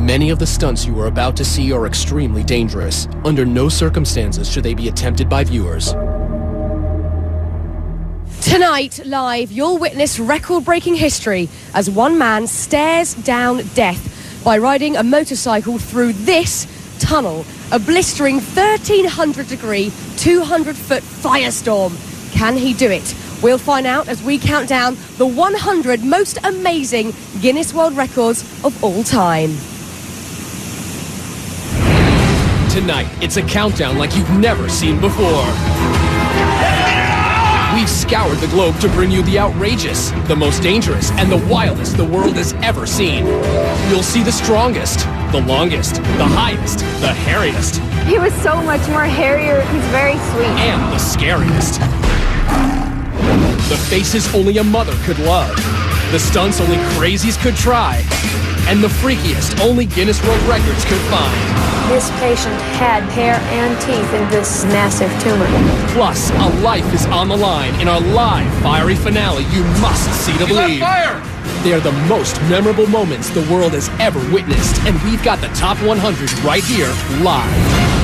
Many of the stunts you are about to see are extremely dangerous. Under no circumstances should they be attempted by viewers. Tonight, live, you'll witness record-breaking history as one man stares down death by riding a motorcycle through this tunnel, a blistering 1,300-degree, 200-foot firestorm. Can he do it? We'll find out as we count down the 100 most amazing Guinness World Records of all time. Tonight, it's a countdown like you've never seen before. We've scoured the globe to bring you the outrageous, the most dangerous, and the wildest the world has ever seen. You'll see the strongest, the longest, the highest, the hairiest. He was so much more hairier. He's very sweet. And the scariest. The faces only a mother could love. The stunts only crazies could try. And the freakiest only Guinness World Records could find. This patient had hair and teeth in this massive tumor. Plus, a life is on the line in our live fiery finale you must see to believe. They are the most memorable moments the world has ever witnessed, and we've got the top 100 right here, live.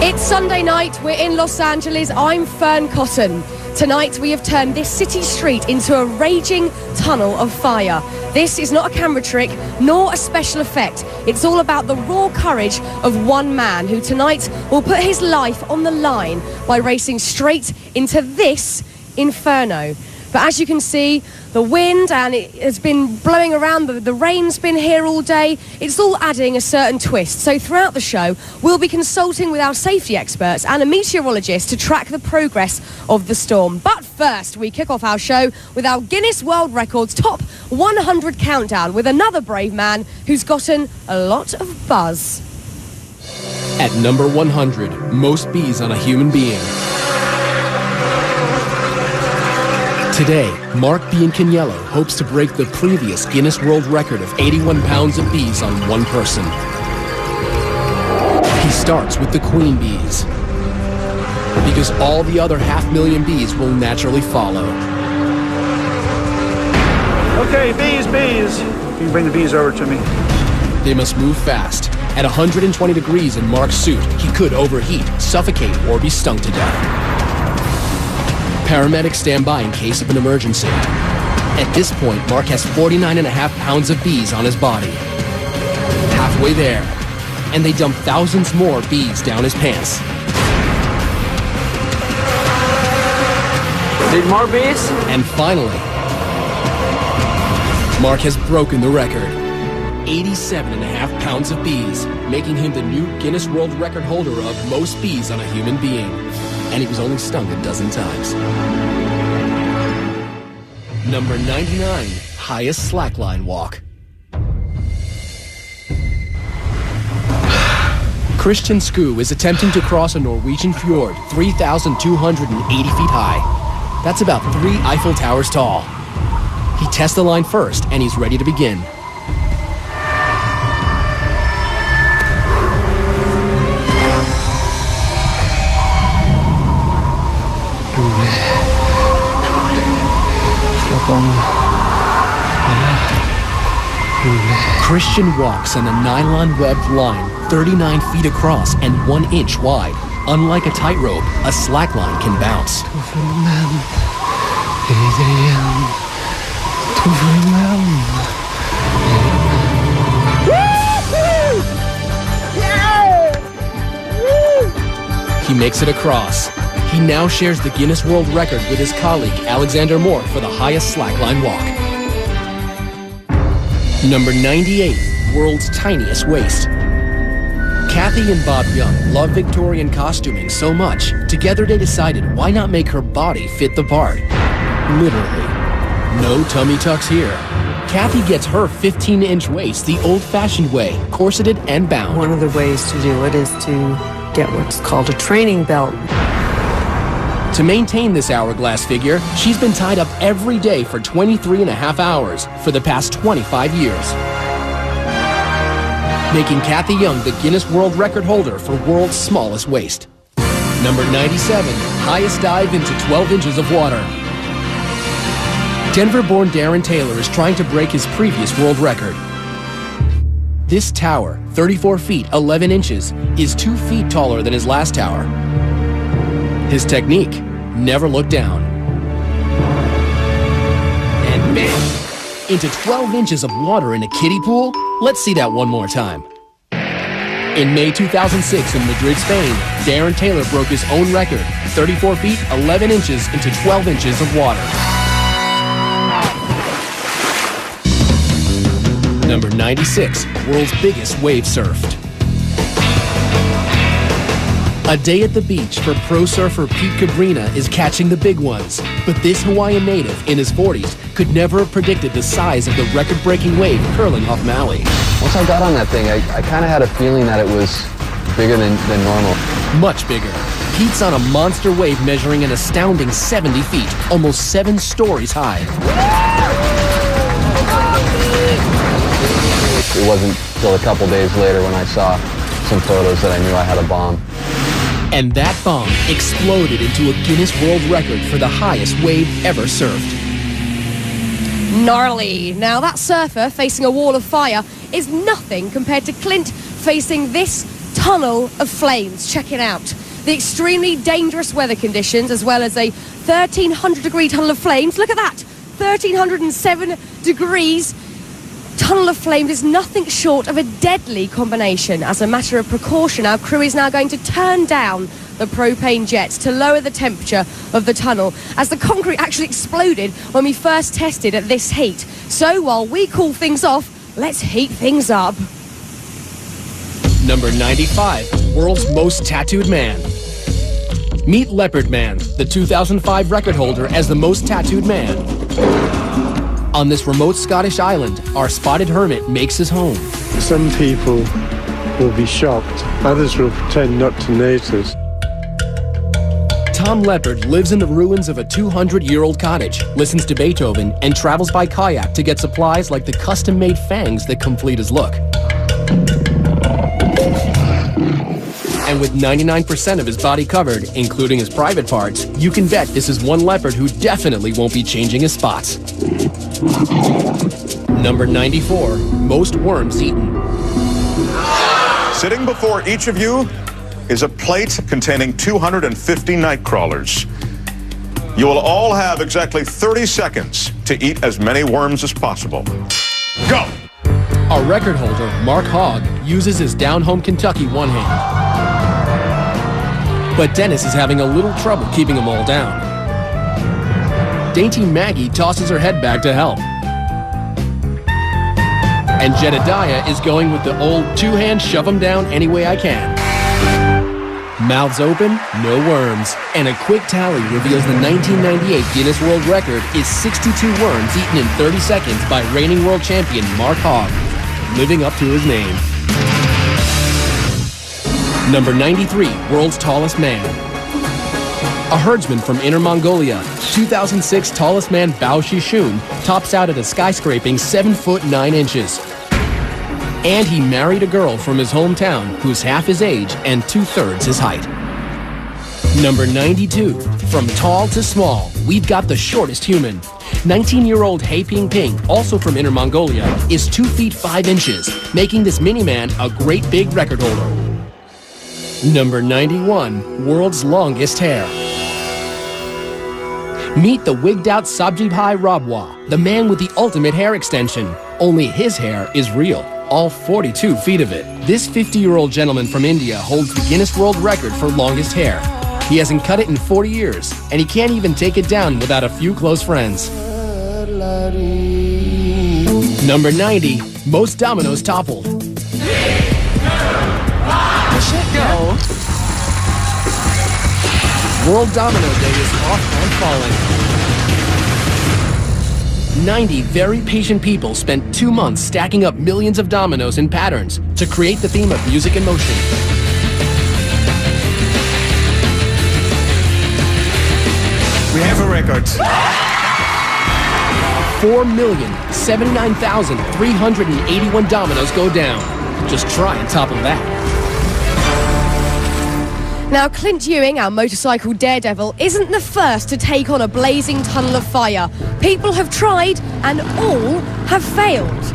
It's Sunday night, we're in Los Angeles, I'm Fern Cotton. Tonight we have turned this city street into a raging tunnel of fire. This is not a camera trick, nor a special effect. It's all about the raw courage of one man who tonight will put his life on the line by racing straight into this inferno. But as you can see, the wind, and it has been blowing around, the rain's been here all day. It's all adding a certain twist. So throughout the show, we'll be consulting with our safety experts and a meteorologist to track the progress of the storm. But first, we kick off our show with our Guinness World Records Top 100 countdown with another brave man who's gotten a lot of buzz. At number 100, most bees on a human being. Today, Mark Biancaniello hopes to break the previous Guinness World Record of 81 pounds of bees on one person. He starts with the queen bees, because all the other 500,000 bees will naturally follow. Okay, bees. You can bring the bees over to me. They must move fast. At 120 degrees in Mark's suit, he could overheat, suffocate, or be stung to death. Paramedics stand by in case of an emergency. At this point, Mark has 49.5 pounds of bees on his body. Halfway there, and they dump thousands more bees down his pants. Need more bees? And finally, Mark has broken the record. 87.5 pounds of bees, making him the new Guinness World Record holder of most bees on a human being. And he was only stung a dozen times. Number 99, highest slackline walk. Christian Skue is attempting to cross a Norwegian fjord 3,280 feet high. That's about 3 Eiffel Towers tall. He tests the line first, and he's ready to begin. Christian walks on a nylon-webbed line 39 feet across and 1 inch wide. Unlike a tightrope, a slackline can bounce. He makes it across. He now shares the Guinness World Record with his colleague Alexander Moore for the highest slackline walk. Number 98, world's tiniest waist. Kathy and Bob Young love Victorian costuming so much, together they decided why not make her body fit the part. Literally. No tummy tucks here. Kathy gets her 15-inch waist the old-fashioned way, corseted and bound. One of the ways to do it is to get what's called a training belt. To maintain this hourglass figure, she's been tied up every day for 23.5 hours for the past 25 years. Making Kathy Young the Guinness World Record holder for world's smallest waist. Number 97, highest dive into 12 inches of water. Denver-born Darren Taylor is trying to break his previous world record. This tower, 34 feet 11 inches, is 2 feet taller than his last tower. His technique, never look down. And bam! Into 12 inches of water in a kiddie pool? Let's see that one more time. In May 2006 in Madrid, Spain, Darren Taylor broke his own record, 34 feet 11 inches into 12 inches of water. Number 96, world's biggest wave surfed. A day at the beach for pro surfer Pete Cabrina is catching the big ones. But this Hawaiian native in his 40s could never have predicted the size of the record-breaking wave curling off Maui. Once I got on that thing, I kind of had a feeling that it was bigger than normal. Much bigger. Pete's on a monster wave measuring an astounding 70 feet, almost 7 stories high. It wasn't till a couple days later when I saw some photos that I knew I had a bomb. And that bomb exploded into a Guinness World Record for the highest wave ever surfed. Gnarly. Now that surfer facing a wall of fire is nothing compared to Clint facing this tunnel of flames. Check it out. The extremely dangerous weather conditions as well as a 1,300 degree tunnel of flames. Look at that. 1,307 degrees. Tunnel of flames is nothing short of a deadly combination. As a matter of precaution, our crew is now going to turn down the propane jets to lower the temperature of the tunnel, as the concrete actually exploded when we first tested at this heat. So while we cool things off, let's heat things up. Number 95, world's most tattooed man. Meet Leopard Man, the 2005 record holder as the most tattooed man. On this remote Scottish island, our spotted hermit makes his home. Some people will be shocked. Others will pretend not to notice. Tom Leopard lives in the ruins of a 200-year-old cottage, listens to Beethoven, and travels by kayak to get supplies like the custom-made fangs that complete his look. And with 99% of his body covered, including his private parts, you can bet this is one leopard who definitely won't be changing his spots. Number 94, most worms eaten. Sitting before each of you is a plate containing 250 night crawlers. You will all have exactly 30 seconds to eat as many worms as possible. Go! Our record holder, Mark Hogg, uses his down-home Kentucky one hand. But Dennis is having a little trouble keeping them all down. Dainty Maggie tosses her head back to help. And Jedediah is going with the old two-hand shove them down any way I can. Mouths open, no worms. And a quick tally reveals the 1998 Guinness World Record is 62 worms eaten in 30 seconds by reigning world champion Mark Hogg, living up to his name. Number 93, world's tallest man. A herdsman from Inner Mongolia, 2006 tallest man Bao Shishun tops out at a skyscraping 7 foot 9 inches. And he married a girl from his hometown who's half his age and 2/3 his height. Number 92, from tall to small, we've got the shortest human. 19-year-old He Ping Ping, also from Inner Mongolia, is 2 feet 5 inches, making this mini-man a great big record holder. Number 91, world's longest hair. Meet the wigged-out Sabjibhai Rabwa, the man with the ultimate hair extension. Only his hair is real, all 42 feet of it. This 50-year-old gentleman from India holds the Guinness World Record for longest hair. He hasn't cut it in 40 years, and he can't even take it down without a few close friends. Number 90, most dominoes toppled. Go. World Domino Day is off and falling. 90 very patient people spent 2 months stacking up millions of dominoes in patterns to create the theme of music and motion. records. 4,079,381 dominoes go down. Just try and topple that. Now, Clint Ewing, our motorcycle daredevil, isn't the first to take on a blazing tunnel of fire. People have tried, and all have failed.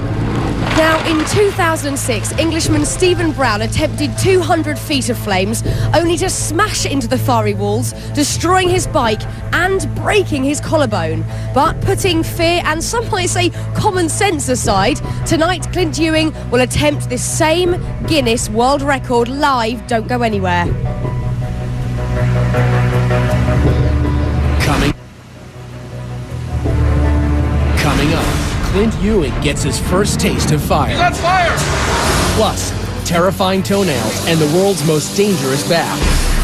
Now, in 2006, Englishman Stephen Brown attempted 200 feet of flames, only to smash into the fiery walls, destroying his bike and breaking his collarbone. But putting fear and some might say common sense aside, tonight Clint Ewing will attempt this same Guinness World Record live. Don't go anywhere. Coming up, Clint Ewing gets his first taste of fire. He's on fire! Plus, terrifying toenails and the world's most dangerous bath.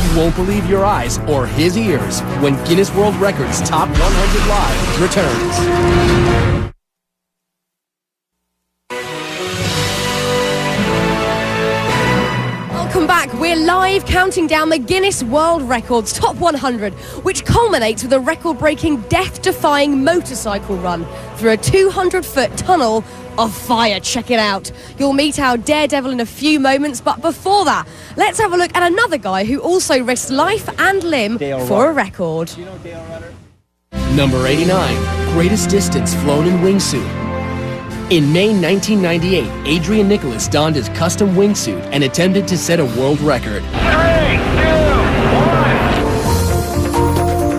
You won't believe your eyes or his ears when Guinness World Records Top 100 Live returns. Welcome back. We're live counting down the Guinness World Records Top 100, which culminates with a record-breaking, death-defying motorcycle run through a 200-foot tunnel of fire. Check it out. You'll meet our daredevil in a few moments, but before that, let's have a look at another guy who also risked life and limb for a record. Number 89, greatest distance flown in wingsuit. In May 1998, Adrian Nicholas donned his custom wingsuit and attempted to set a world record. 3, 2,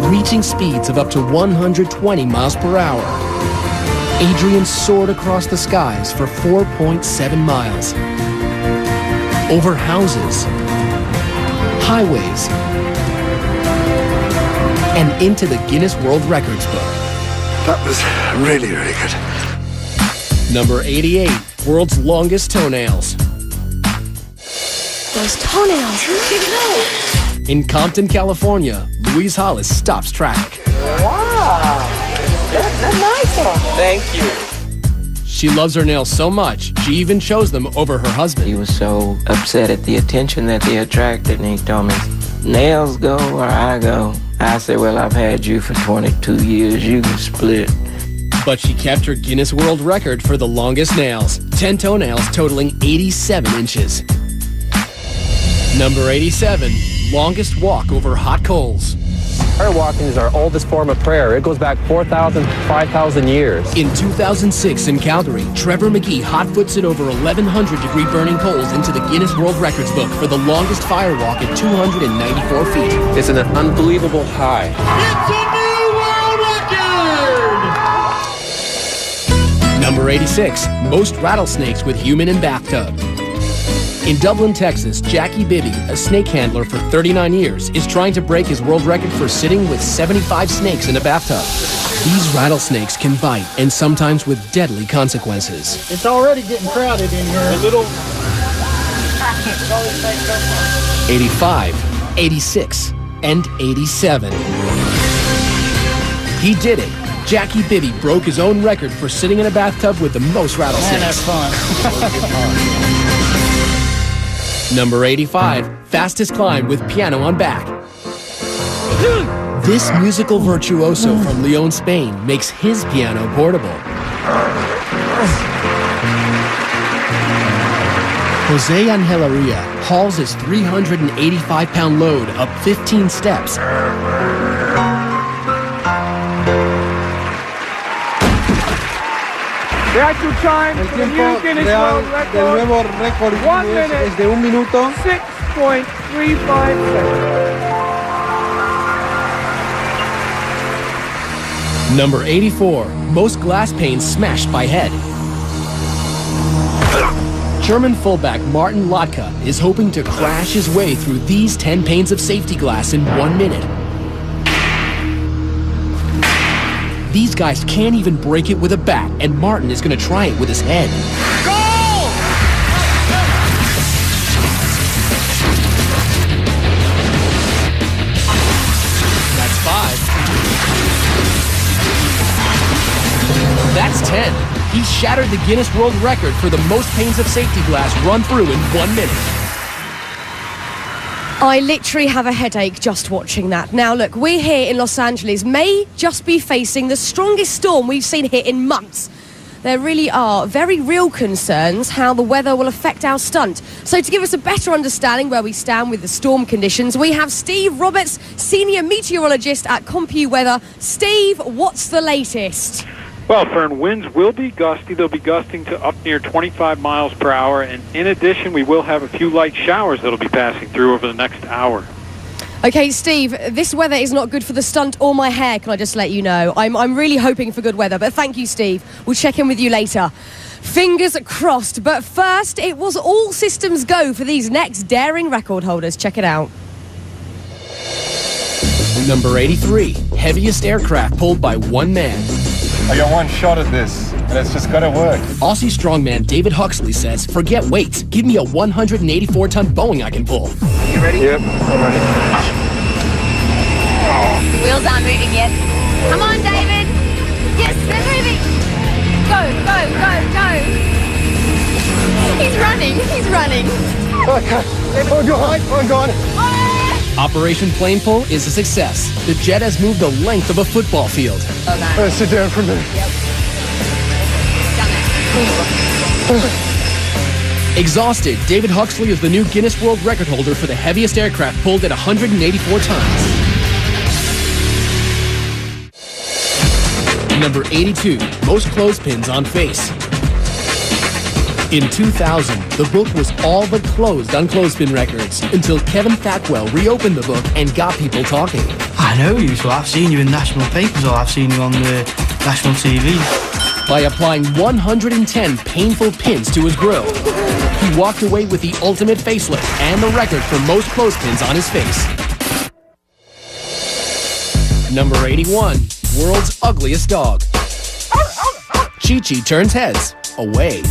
1. Reaching speeds of up to 120 miles per hour. Adrian soared across the skies for 4.7 miles. Over houses, highways, and into the Guinness World Records book. That was really, really good. Number 88, world's longest toenails. Those toenails, who didn't know? In Compton, California, Louise Hollis stops traffic. Wow, that's a nice one. Thank you. She loves her nails so much, she even chose them over her husband. He was so upset at the attention that they attracted, and he told me, nails go or I go. I said, well, I've had you for 22 years, you can split. But she kept her Guinness World Record for the longest nails, 10 toenails totaling 87 inches. Number 87, longest walk over hot coals. Prayer walking is our oldest form of prayer. It goes back 4,000, 5,000 years. In 2006 in Calgary, Trevor McGee hot-foots it over 1,100-degree burning coals into the Guinness World Records book for the longest fire walk at 294 feet. It's an unbelievable high. It's a new world record! Number 86, most rattlesnakes with human in bathtub. In Dublin, Texas, Jackie Bibby, a snake handler for 39 years, is trying to break his world record for sitting with 75 snakes in a bathtub. These rattlesnakes can bite, and sometimes with deadly consequences. It's already getting crowded in here. A little. 85, 86, and 87. He did it. Jackie Bibby broke his own record for sitting in a bathtub with the most rattlesnakes. Man, that's fun. Number 85, fastest climb with piano on back. This musical virtuoso from Leon, Spain, makes his piano portable. Jose Angelaria hauls his 385-pound load up 15 steps. The actual time for the new Guinness World Record, 1 minute, es de 1 minuto. 6.35 seconds. Number 84, most glass panes smashed by head. German fullback Martin Lotka is hoping to crash his way through these 10 panes of safety glass in 1 minute. These guys can't even break it with a bat, and Martin is going to try it with his head. Goal! That's 5. That's 10. He shattered the Guinness World Record for the most panes of safety glass run through in 1 minute. I literally have a headache just watching that. Now, look, we're here in Los Angeles, may just be facing the strongest storm we've seen here in months. There really are very real concerns how the weather will affect our stunt. So to give us a better understanding where we stand with the storm conditions, we have Steve Roberts, Senior Meteorologist at CompuWeather. Steve, what's the latest? Well, Fern, winds will be gusty. They'll be gusting to up near 25 miles per hour. And in addition, we will have a few light showers that'll be passing through over the next hour. Okay, Steve, this weather is not good for the stunt or my hair, can I just let you know. I'm really hoping for good weather, but thank you, Steve. We'll check in with you later. Fingers crossed, but first, it was all systems go for these next daring record holders. Check it out. Number 83, heaviest aircraft pulled by one man. I got one shot at this, and it's just gotta work. Aussie strongman David Huxley says, forget weights, give me a 184-ton Boeing I can pull. You ready? Yep, I'm ready. The wheels aren't moving yet. Come on, David. Yes, they're moving. Go, go, go, go. He's running. Okay, I'm gone. Operation Plane Pull is a success. The jet has moved the length of a football field. Sit down for a minute. Yep. Done it. Exhausted, David Huxley is the new Guinness World Record holder for the heaviest aircraft pulled at 184 tons. Number 82, most clothespins on face. In 2000, the book was all but closed on clothespin records until Kevin Thackwell reopened the book and got people talking. I know you, so I've seen you in national papers or I've seen you on the national TV. By applying 110 painful pins to his grill, he walked away with the ultimate facelift and the record for most clothespins on his face. Number 81, world's ugliest dog. Chi-Chi turns heads away.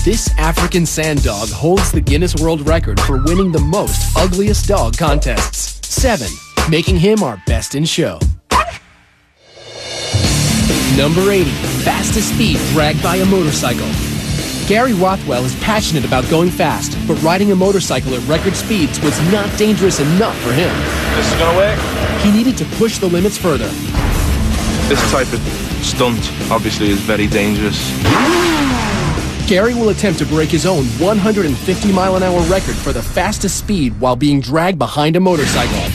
This African sand dog holds the Guinness World Record for winning the most ugliest dog contests, 7, making him our best in show. Number 80, fastest speed dragged by a motorcycle. Gary Rothwell is passionate about going fast, but riding a motorcycle at record speeds was not dangerous enough for him. This is gonna work? He needed to push the limits further. This type of stunt obviously is very dangerous. Gary will attempt to break his own 150-mile-an-hour record for the fastest speed while being dragged behind a motorcycle.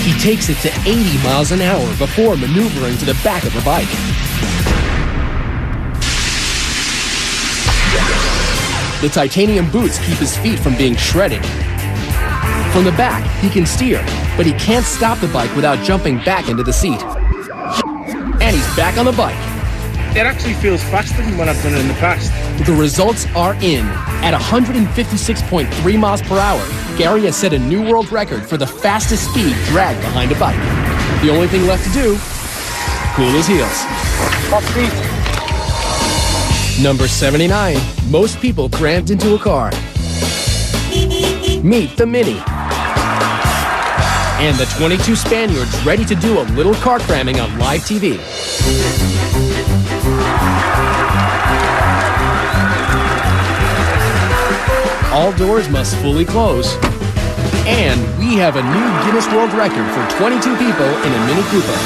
He takes it to 80 miles an hour before maneuvering to the back of the bike. The titanium boots keep his feet from being shredded. From the back, he can steer, but he can't stop the bike without jumping back into the seat. And he's back on the bike. It actually feels faster than when I've done it in the past. The results are in. At 156.3 miles per hour, Gary has set a new world record for the fastest speed dragged behind a bike. The only thing left to do, cool his heels. Number 79, most people crammed into a car. Meet the Mini. And the 22 Spaniards ready to do a little car cramming on live TV. All doors must fully close. And we have a new Guinness World Record for 22 people in a Mini Cooper.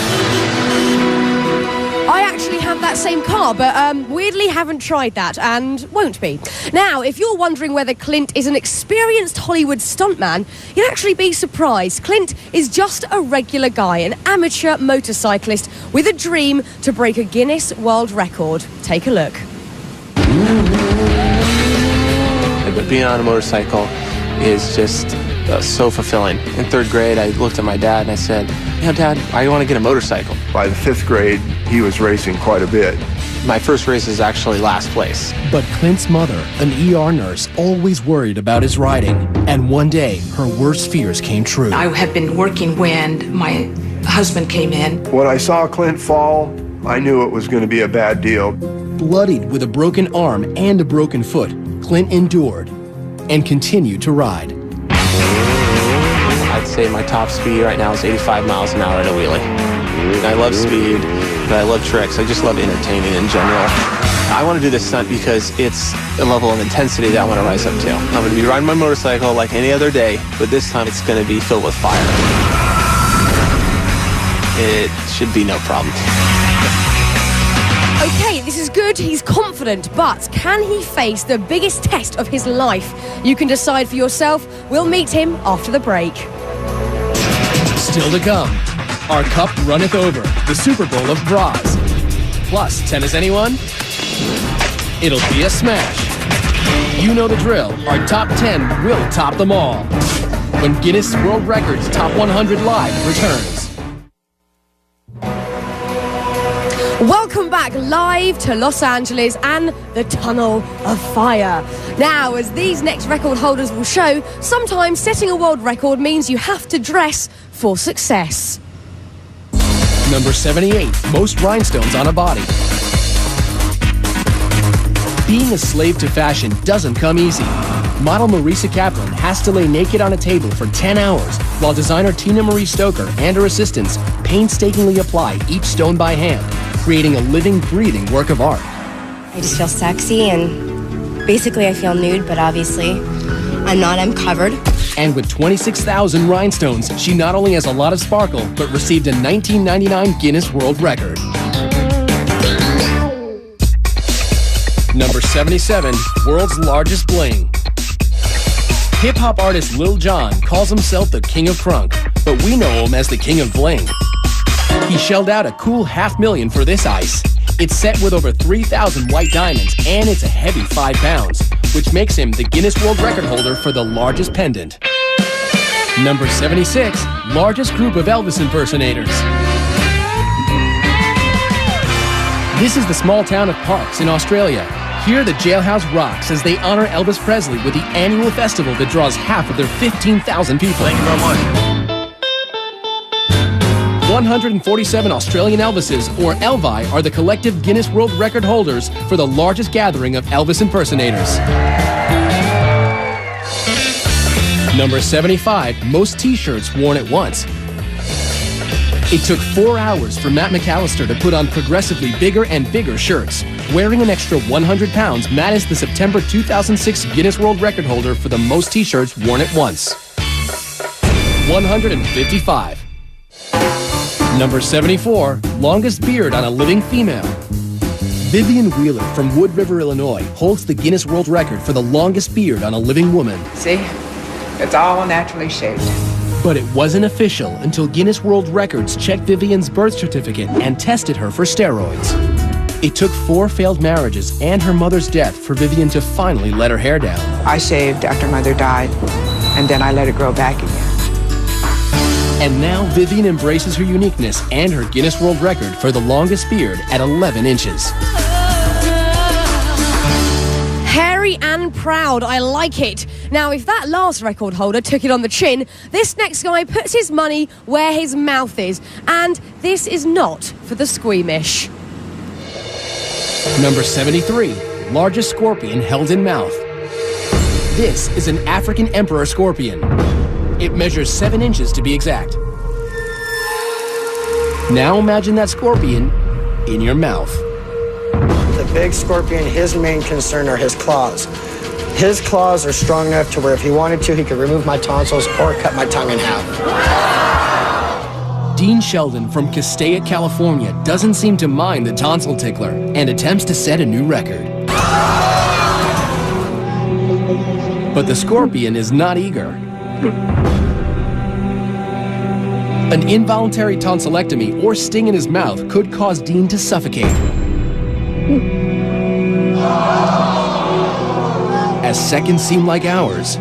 I actually have that same car, but weirdly haven't tried that and won't be. Now, if you're wondering whether Clint is an experienced Hollywood stuntman, you'd actually be surprised. Clint is just a regular guy, an amateur motorcyclist with a dream to break a Guinness World Record. Take a look. But being on a motorcycle is just so fulfilling. In 3rd grade, I looked at my dad and I said, you know, Dad, I want to get a motorcycle. By the 5th grade, he was racing quite a bit. My first race is actually last place. But Clint's mother, an ER nurse, always worried about his riding. And one day, her worst fears came true. I had been working when my husband came in. When I saw Clint fall, I knew it was going to be a bad deal. Bloodied with a broken arm and a broken foot, Clint endured and continued to ride. I'd say my top speed right now is 85 miles an hour at a wheelie. I love speed. but I love tricks. I just love entertaining in general. I want to do this stunt because it's a level of intensity that I want to rise up to. I'm going to be riding my motorcycle like any other day, but this time it's going to be filled with fire. It should be no problem. Okay, this is good, he's confident, but can he face the biggest test of his life? You can decide for yourself. We'll meet him after the break. Still to come, our cup runneth over, the Super Bowl of bras. Plus, tennis anyone? It'll be a smash. You know the drill, our top 10 will top them all. When Guinness World Records Top 100 Live returns. Welcome back live to Los Angeles and the Tunnel of Fire. Now, as these next record holders will show, sometimes setting a world record means you have to dress for success. Number 78, most rhinestones on a body. Being a slave to fashion doesn't come easy. Model Marisa Kaplan has to lay naked on a table for 10 hours, while designer Tina Marie Stoker and her assistants painstakingly apply each stone by hand, creating a living, breathing work of art. I just feel sexy, and basically I feel nude, but obviously I'm not, I'm covered. And with 26,000 rhinestones, she not only has a lot of sparkle, but received a 1999 Guinness World Record. Number 77, world's largest bling. Hip-hop artist Lil Jon calls himself the King of Crunk, but we know him as the King of Bling. He shelled out a cool $500,000 for this ice. It's set with over 3,000 white diamonds, and it's a heavy 5 pounds, which makes him the Guinness World Record holder for the largest pendant. Number 76, largest group of Elvis impersonators. This is the small town of Parkes in Australia. Here, the jailhouse rocks as they honor Elvis Presley with the annual festival that draws half of their 15,000 people. Thank you very much. 147 Australian Elvises, or Elvi, are the collective Guinness World Record holders for the largest gathering of Elvis impersonators. Number 75, most t-shirts worn at once. It took 4 hours for Matt McAllister to put on progressively bigger and bigger shirts. Wearing an extra 100 pounds, Matt is the September 2006 Guinness World Record holder for the most t-shirts worn at once. 155. Number 74, longest beard on a living female. Vivian Wheeler from Wood River, Illinois, holds the Guinness World Record for the longest beard on a living woman. See, it's all naturally shaved. But it wasn't official until Guinness World Records checked Vivian's birth certificate and tested her for steroids. It took 4 failed marriages and her mother's death for Vivian to finally let her hair down. I shaved after Mother died, and then I let it grow back again. And now Vivian embraces her uniqueness and her Guinness World Record for the longest beard at 11 inches. Hairy and proud, I like it. Now, if that last record holder took it on the chin, this next guy puts his money where his mouth is. And this is not for the squeamish. Number 73, largest scorpion held in mouth. This is an African emperor scorpion. It measures 7 inches to be exact. Now imagine that scorpion in your mouth. The big scorpion, his main concern are his claws. His claws are strong enough to where if he wanted to, he could remove my tonsils or cut my tongue in half. Dean Sheldon from Castaic, California doesn't seem to mind the tonsil tickler and attempts to set a new record. But the scorpion is not eager. An involuntary tonsillectomy or sting in his mouth could cause Dean to suffocate. As seconds seem like hours,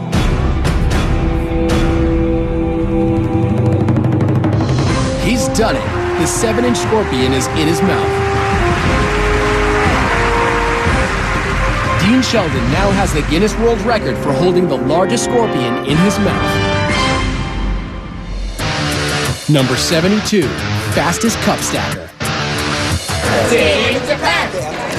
he's done it. The 7-inch scorpion is in his mouth. Dean Sheldon now has the Guinness World Record for holding the largest scorpion in his mouth. Number 72, fastest cup stacker. The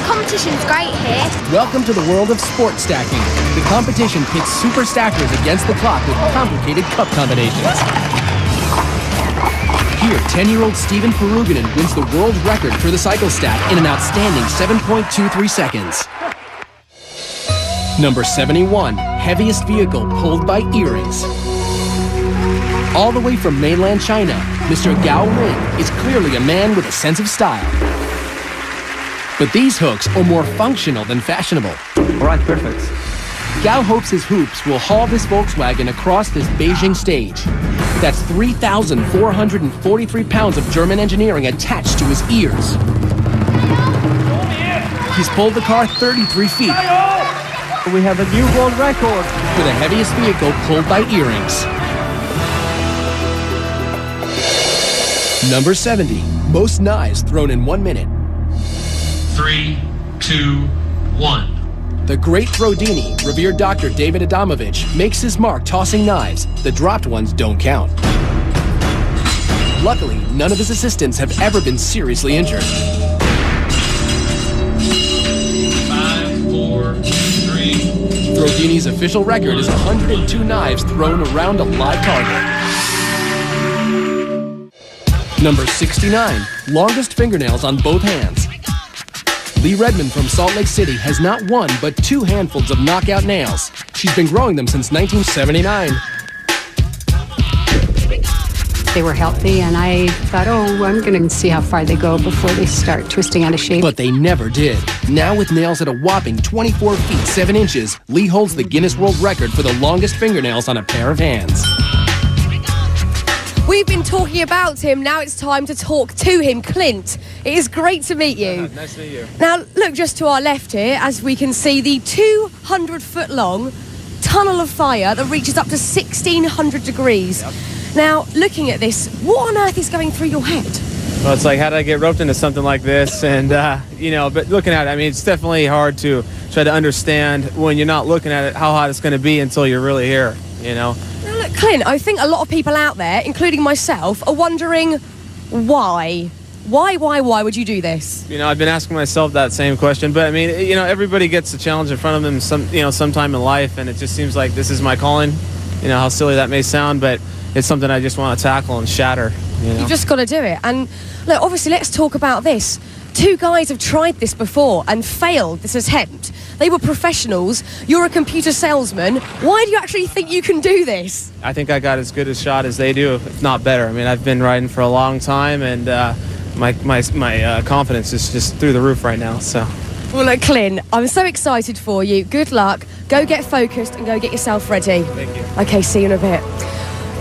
competition's great here. Welcome to the world of sport stacking. The competition pits super stackers against the clock with complicated cup combinations. Here, 10-year-old Steven Peruganen wins the world record for the cyclostat in an outstanding 7.23 seconds. Number 71, heaviest vehicle pulled by earrings. All the way from mainland China, Mr. Gao Ring is clearly a man with a sense of style. But these hooks are more functional than fashionable. All right, perfect. Gao hopes his hoops will haul this Volkswagen across this Beijing stage. That's 3,443 pounds of German engineering attached to his ears. He's pulled the car 33 feet. We have a new world record for the heaviest vehicle pulled by earrings. Number 70, most knives thrown in 1 minute. 3, 2, 1. The great Throdini, revered Dr. David Adamovich, makes his mark tossing knives. The dropped ones don't count. Luckily, none of his assistants have ever been seriously injured. 5, 4, 3. Throdini's official record is 102 knives thrown around a live target. Number 69, longest fingernails on both hands. Lee Redmond from Salt Lake City has not one but 2 handfuls of knockout nails. She's been growing them since 1979. They were healthy, and I thought, oh, I'm going to see how far they go before they start twisting out of shape. But they never did. Now with nails at a whopping 24 feet 7 inches, Lee holds the Guinness World Record for the longest fingernails on a pair of hands. We've been talking about him, now it's time to talk to him. Clint, it is great to meet you. Nice to meet you. Now, look just to our left here, as we can see the 200-foot-long tunnel of fire that reaches up to 1,600 degrees. Yep. Now, looking at this, what on earth is going through your head? Well, it's like, how did I get roped into something like this? And, you know, but looking at it, I mean, it's definitely hard to try to understand when you're not looking at it how hot it's going to be until you're really here, you know? Now, look, Clint, I think a lot of people out there, including myself, are wondering why. Why would you do this? You know, I've been asking myself that same question, but I mean, you know, everybody gets a challenge in front of them sometime in life, and it just seems like this is my calling. You know, how silly that may sound, but it's something I just want to tackle and shatter. You know? You've just got to do it. And look, obviously, let's talk about this. 2 guys have tried this before and failed this attempt. They were professionals. You're a computer salesman. Why do you actually think you can do this? I think I got as good a shot as they do, if not better. I mean, I've been riding for a long time, and my confidence is just through the roof right now. So. Well, look, Clint, I'm so excited for you. Good luck. Go get focused and go get yourself ready. Thank you. Okay, see you in a bit.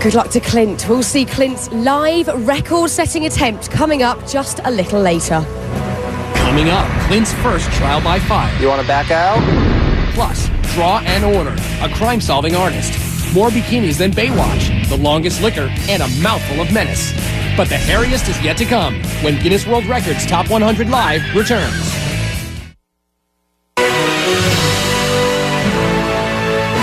Good luck to Clint. We'll see Clint's live record-setting attempt coming up just a little later. Coming up, Clint's first trial by fire. You want to back out? Plus, Draw and Order, a crime-solving artist. More bikinis than Baywatch, the longest liquor, and a mouthful of menace. But the hairiest is yet to come when Guinness World Records Top 100 Live returns.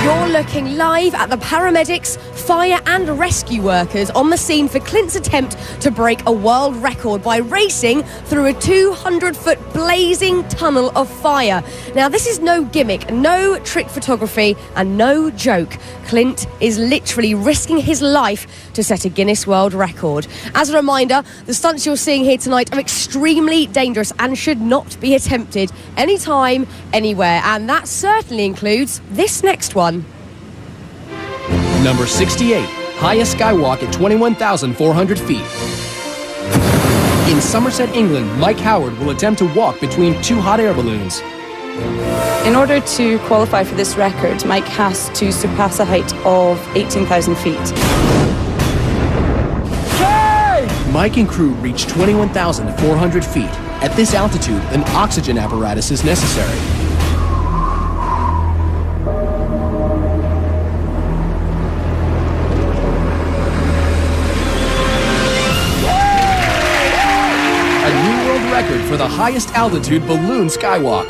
You're looking live at the paramedics, fire and rescue workers on the scene for Clint's attempt to break a world record by racing through a 200-foot blazing tunnel of fire. Now, this is no gimmick, no trick photography, and no joke. Clint is literally risking his life to set a Guinness World Record. As a reminder, the stunts you're seeing here tonight are extremely dangerous and should not be attempted anytime, anywhere. And that certainly includes this next one. Number 68, highest skywalk at 21,400 feet. In Somerset, England, Mike Howard will attempt to walk between 2 hot air balloons. In order to qualify for this record, Mike has to surpass a height of 18,000 feet. Mike and crew reach 21,400 feet. At this altitude, an oxygen apparatus is necessary. Record for the highest altitude balloon skywalk.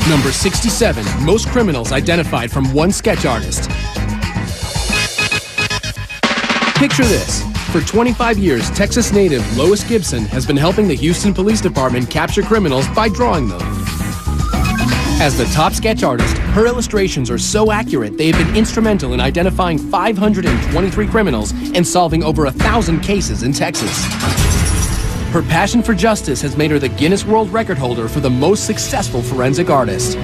Number 67, most criminals identified from one sketch artist. Picture this. For 25 years, Texas native Lois Gibson has been helping the Houston Police Department capture criminals by drawing them. As the top sketch artist, Her illustrations are so accurate, they have been instrumental in identifying 523 criminals and solving over 1,000 cases in Texas. Her passion for justice has made her the Guinness World Record holder for the most successful forensic artist.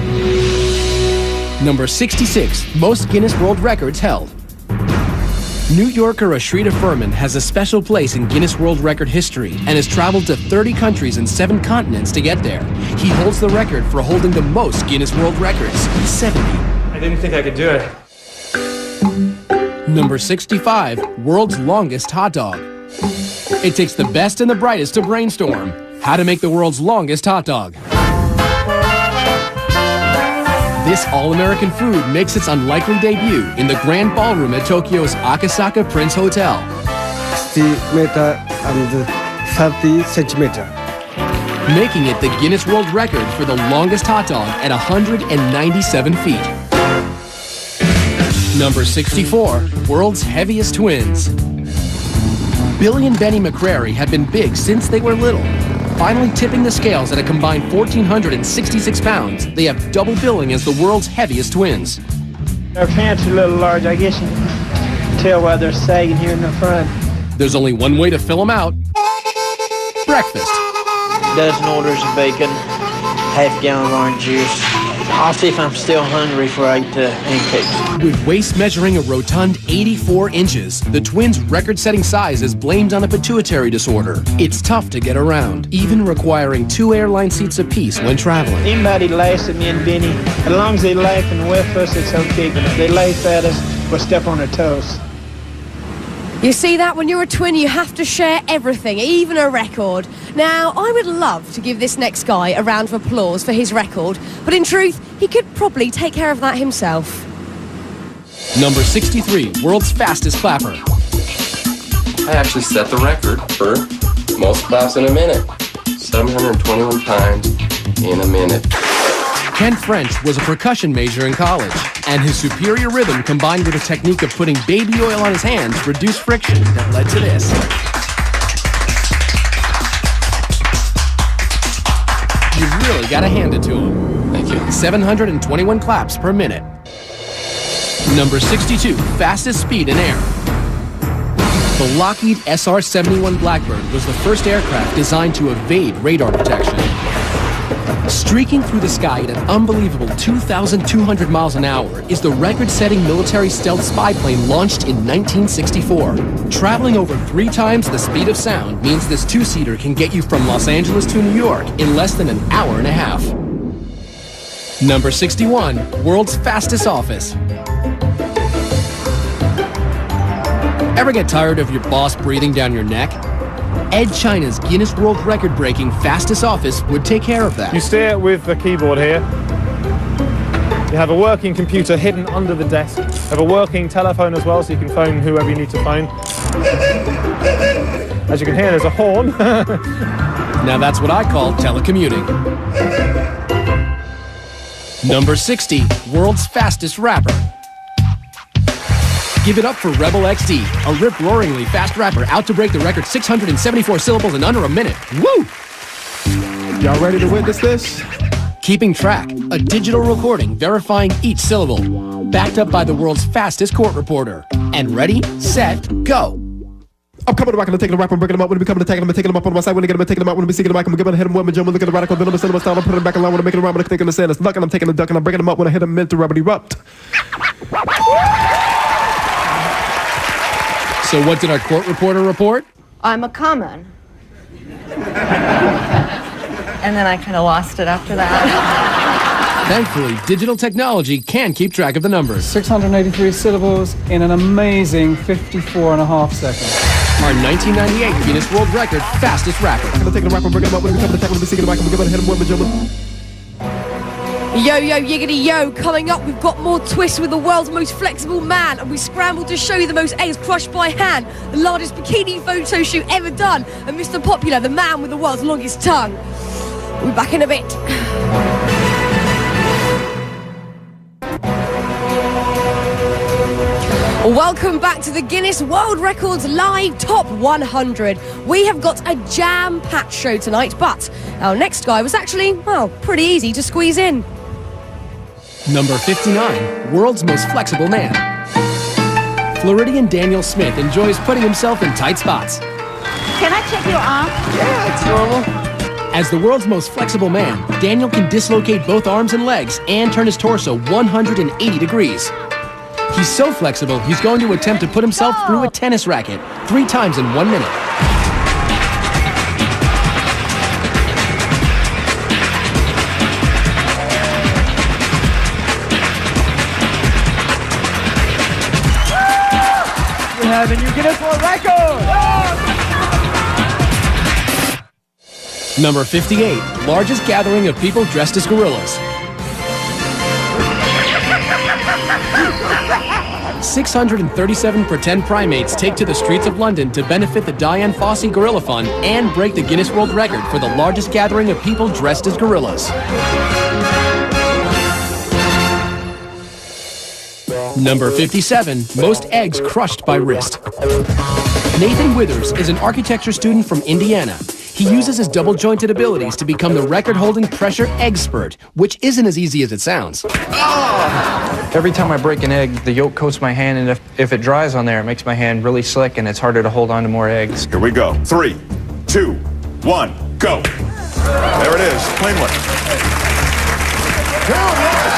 Number 66, most Guinness World Records held. New Yorker Ashrita Furman has a special place in Guinness World Record history and has traveled to 30 countries and 7 continents to get there. He holds the record for holding the most Guinness World Records, 70. I didn't think I could do it. Number 65, world's longest hot dog. It takes the best and the brightest to brainstorm how to make the world's longest hot dog. This all-American food makes its unlikely debut in the Grand Ballroom at Tokyo's Akasaka Prince Hotel. 60 meter and 30 centimeter. Making it the Guinness World Record for the longest hot dog at 197 feet. Number 64, world's heaviest twins. Billy and Benny McCrary have been big since they were little. Finally tipping the scales at a combined 1,466 pounds, they have double billing as the world's heaviest twins. Their pants are a little large. I guess you can tell why they're sagging here in the front. There's only one way to fill them out. Breakfast. Dozen orders of bacon, half-gallon of orange juice. I'll see if I'm still hungry before I eat the pancakes. With waist measuring a rotund 84 inches, the twins' record-setting size is blamed on a pituitary disorder. It's tough to get around, even requiring 2 airline seats apiece when traveling. Anybody laughs at me and Benny, as long as they laugh and with us, it's okay. But if they laugh at us, we'll step on their toes. You see that? When you're a twin, you have to share everything, even a record. Now, I would love to give this next guy a round of applause for his record, but in truth, he could probably take care of that himself. Number 63, world's fastest clapper. I actually set the record for most claps in a minute. 721 times in a minute. Ken French was a percussion major in college, and his superior rhythm combined with a technique of putting baby oil on his hands reduced friction that led to this. You've really got to hand it to him. Thank you. 721 claps per minute. Number 62, fastest speed in air. The Lockheed SR-71 Blackbird was the first aircraft designed to evade radar detection. Streaking through the sky at an unbelievable 2,200 miles an hour is the record-setting military stealth spy plane launched in 1964. Traveling over 3 times the speed of sound means this 2-seater can get you from Los Angeles to New York in less than an hour and a half. Number 61, world's fastest office. Ever get tired of your boss breathing down your neck? Ed China's Guinness World Record-breaking fastest office would take care of that. You steer with the keyboard here. You have a working computer hidden under the desk. You have a working telephone as well, so you can phone whoever you need to phone. As you can hear, there's a horn. Now that's what I call telecommuting. Number 60, world's fastest rapper. Give it up for Rebel XD, a rip-roaringly fast rapper out to break the record 674 syllables in under a minute. Woo! Y'all ready to witness this? Keeping track, a digital recording verifying each syllable, backed up by the world's fastest court reporter. And ready, set, go. I'm coming back and I'm taking a rap, I'm breaking them up. When we come to taking them, I'm taking them up on my side. When I get them, I'm taking them out. When we seeking them back, I'm giving hit them with my jump. Look at the radical, then I'm cinema style. I'm putting them back in line. When I'm making a rhyme, I'm thinking the sand. It's luck and I'm taking a duck and I'm breaking them up. When I hit them, meant to rub erupt. So what did our court reporter report? I'm a common. And then I kind of lost it after that. Thankfully, digital technology can keep track of the numbers. 683 syllables in an amazing 54.5 seconds. Our 1998 Guinness World Record fastest rapper. I'm gonna take the rap and break them up. When we come to tackle, we'll be seeking them back. I'm giving hit them with my jump. Yo, yo, yiggity, yo. Coming up, we've got more twists with the world's most flexible man, and we scrambled to show you the most eggs crushed by hand, the largest bikini photo shoot ever done, and Mr. Popular, the man with the world's longest tongue. We'll be back in a bit. Welcome back to the Guinness World Records Live Top 100. We have got a jam-packed show tonight, but our next guy was actually, well, pretty easy to squeeze in. Number 59, world's most flexible man. Floridian Daniel Smith enjoys putting himself in tight spots. Can I check your arm? Yeah, it's normal. As the world's most flexible man, Daniel can dislocate both arms and legs and turn his torso 180 degrees. He's so flexible, he's going to attempt to put himself through a tennis racket 3 times in 1 minute. We have a new Guinness World Record! Number 58, largest gathering of people dressed as gorillas. 637 pretend primates take to the streets of London to benefit the Dian Fossey Gorilla Fund and break the Guinness World Record for the largest gathering of people dressed as gorillas. Number 57, most eggs crushed by wrist. Nathan Withers is an architecture student from Indiana. He uses his double-jointed abilities to become the record-holding pressure egg spurt, which isn't as easy as it sounds. Every time I break an egg, the yolk coats my hand, and if it dries on there, it makes my hand really slick, and it's harder to hold on to more eggs. Here we go. 3, 2, 1, go. There it is. Plain one. 2, yes.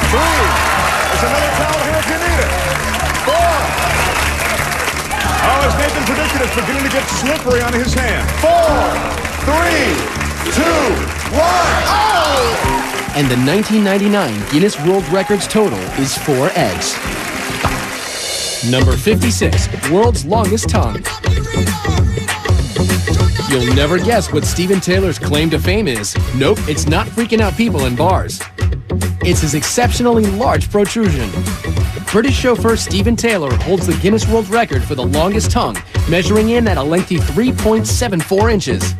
3. There's another towel here if you need it. 4. Oh, as Nathan predicted, it's beginning to get slippery on his hand. 4, 3, 2, 1. Oh! And the 1999 Guinness World Records total is 4 eggs. Number 56, world's longest tongue. You'll never guess what Steven Taylor's claim to fame is. Nope, it's not freaking out people in bars. It's his exceptionally large protrusion. British chauffeur Steven Taylor holds the Guinness World Record for the longest tongue, measuring in at a lengthy 3.74 inches.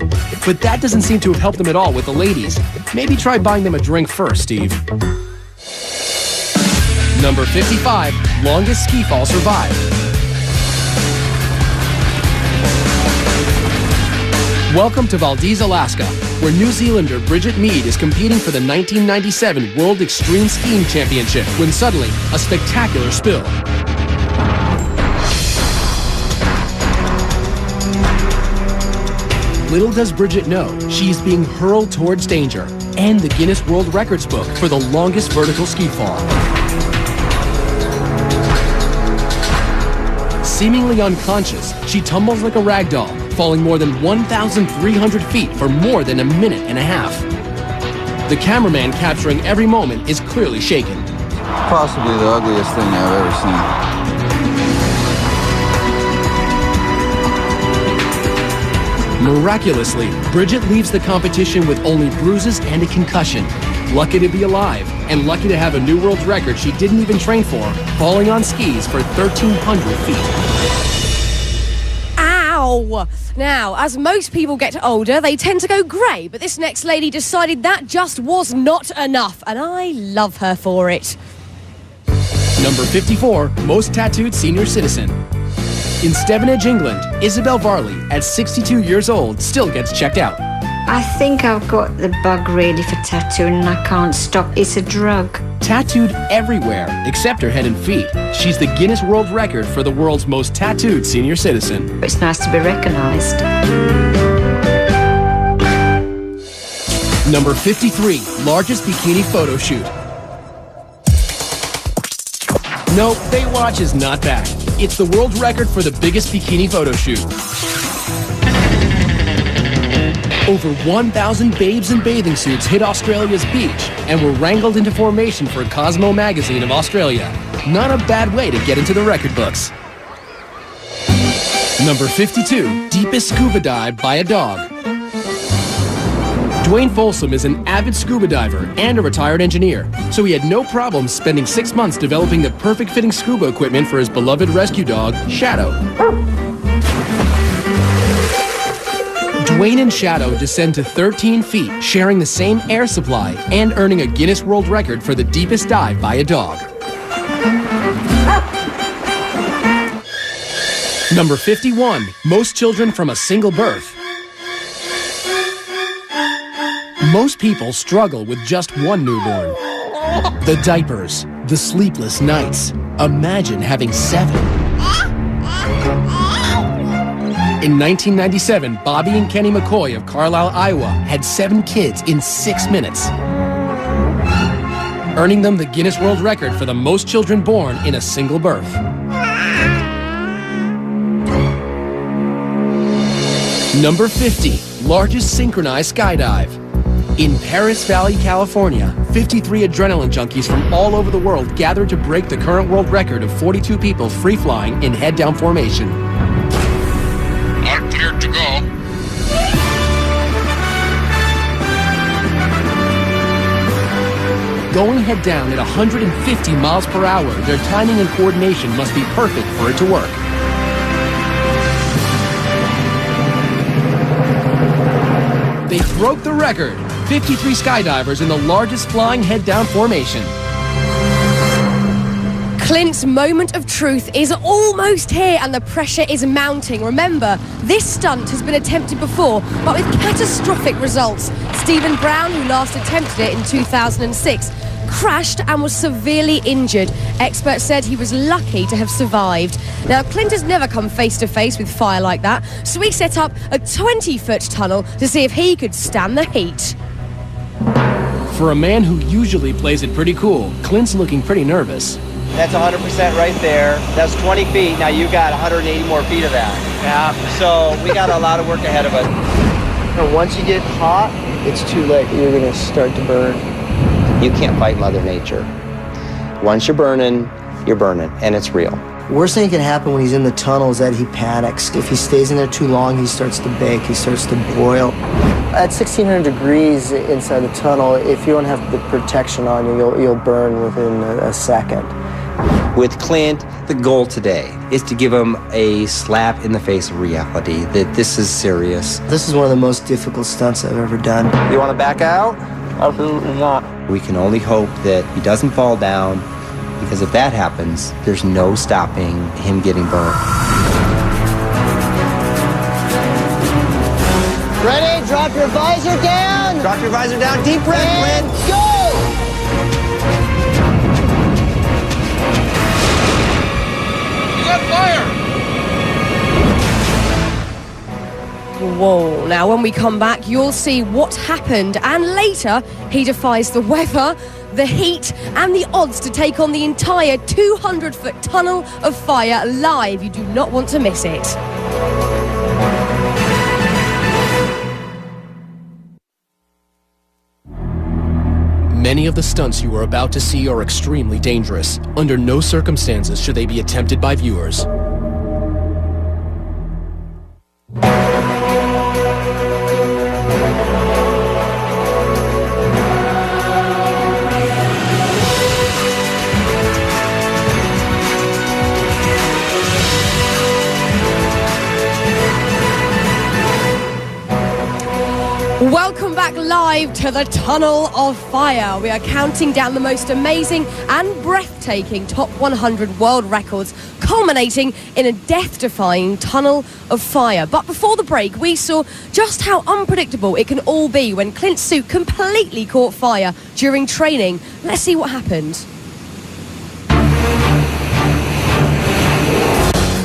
But that doesn't seem to have helped him at all with the ladies. Maybe try buying them a drink first, Steve. Number 55, longest ski fall survived. Welcome to Valdez, Alaska, where New Zealander Bridget Mead is competing for the 1997 World Extreme Skiing Championship when suddenly a spectacular spill. Little does Bridget know, she's being hurled towards danger and the Guinness World Records book for the longest vertical ski fall. Seemingly unconscious, she tumbles like a rag doll, falling more than 1,300 feet for more than a minute and a half. The cameraman capturing every moment is clearly shaken. Possibly the ugliest thing I've ever seen. Miraculously, Bridget leaves the competition with only bruises and a concussion. Lucky to be alive, and lucky to have a new world record she didn't even train for, falling on skis for 1,300 feet. Ow! Now, as most people get older, they tend to go grey, but this next lady decided that just was not enough, and I love her for it. Number 54, most tattooed senior citizen. In Stevenage, England, Isabel Varley, at 62 years old, still gets checked out. I think I've got the bug really for tattooing and I can't stop. It's a drug. Tattooed everywhere, except her head and feet. She's the Guinness World Record for the world's most tattooed senior citizen. It's nice to be recognised. Number 53, largest bikini photo shoot. No, Baywatch is not back. It's the world record for the biggest bikini photo shoot. Over 1,000 babes in bathing suits hit Australia's beach and were wrangled into formation for Cosmo magazine of Australia. Not a bad way to get into the record books. Number 52, deepest scuba dive by a dog. Dwayne Folsom is an avid scuba diver and a retired engineer, so he had no problem spending 6 months developing the perfect fitting scuba equipment for his beloved rescue dog, Shadow. Dwayne and Shadow descend to 13 feet, sharing the same air supply and earning a Guinness World Record for the deepest dive by a dog. Number 51, most children from a single birth. Most people struggle with just one newborn. The diapers, the sleepless nights. Imagine having 7. In 1997, Bobby and Kenny McCoy of Carlisle, Iowa had 7 kids in 6 minutes, earning them the Guinness World Record for the most children born in a single birth. Number 50, largest synchronized skydive. In Paris Valley, California, 53 adrenaline junkies from all over the world gathered to break the current world record of 42 people free-flying in head-down formation. Are cleared to go. Going head-down at 150 miles per hour, their timing and coordination must be perfect for it to work. They broke the record. 53 skydivers in the largest flying head-down formation. Clint's moment of truth is almost here and the pressure is mounting. Remember, this stunt has been attempted before, but with catastrophic results. Stephen Brown, who last attempted it in 2006, crashed and was severely injured. Experts said he was lucky to have survived. Now, Clint has never come face to face with fire like that, so he set up a 20-foot tunnel to see if he could stand the heat. For a man who usually plays it pretty cool, Clint's looking pretty nervous. That's 100% right there. That's 20 feet. Now you got 180 more feet of that. Yeah. So we got a lot of work ahead of us. And once you get hot, it's too late. You're going to start to burn. You can't fight Mother Nature. Once you're burning, and it's real. Worst thing that can happen when he's in the tunnel is that he panics. If he stays in there too long, he starts to bake, he starts to boil. At 1,600 degrees inside the tunnel, if you don't have the protection on you, you'll burn within a second. With Clint, the goal today is to give him a slap in the face of reality, that this is serious. This is one of the most difficult stunts I've ever done. You want to back out? Absolutely not. We can only hope that he doesn't fall down, because if that happens, there's no stopping him getting burned. Ready? Drop your visor down. Drop your visor down. Deep breath, Clint. Go! He's on fire! Whoa. Now, when we come back, you'll see what happened. And later, he defies the weather, the heat, and the odds to take on the entire 200-foot tunnel of fire live. You do not want to miss it. Many of the stunts you are about to see are extremely dangerous. Under no circumstances should they be attempted by viewers. Welcome back live to the Tunnel of Fire. We are counting down the most amazing and breathtaking Top 100 world records, culminating in a death-defying Tunnel of Fire. But before the break, we saw just how unpredictable it can all be when Clint's suit completely caught fire during training. Let's see what happened.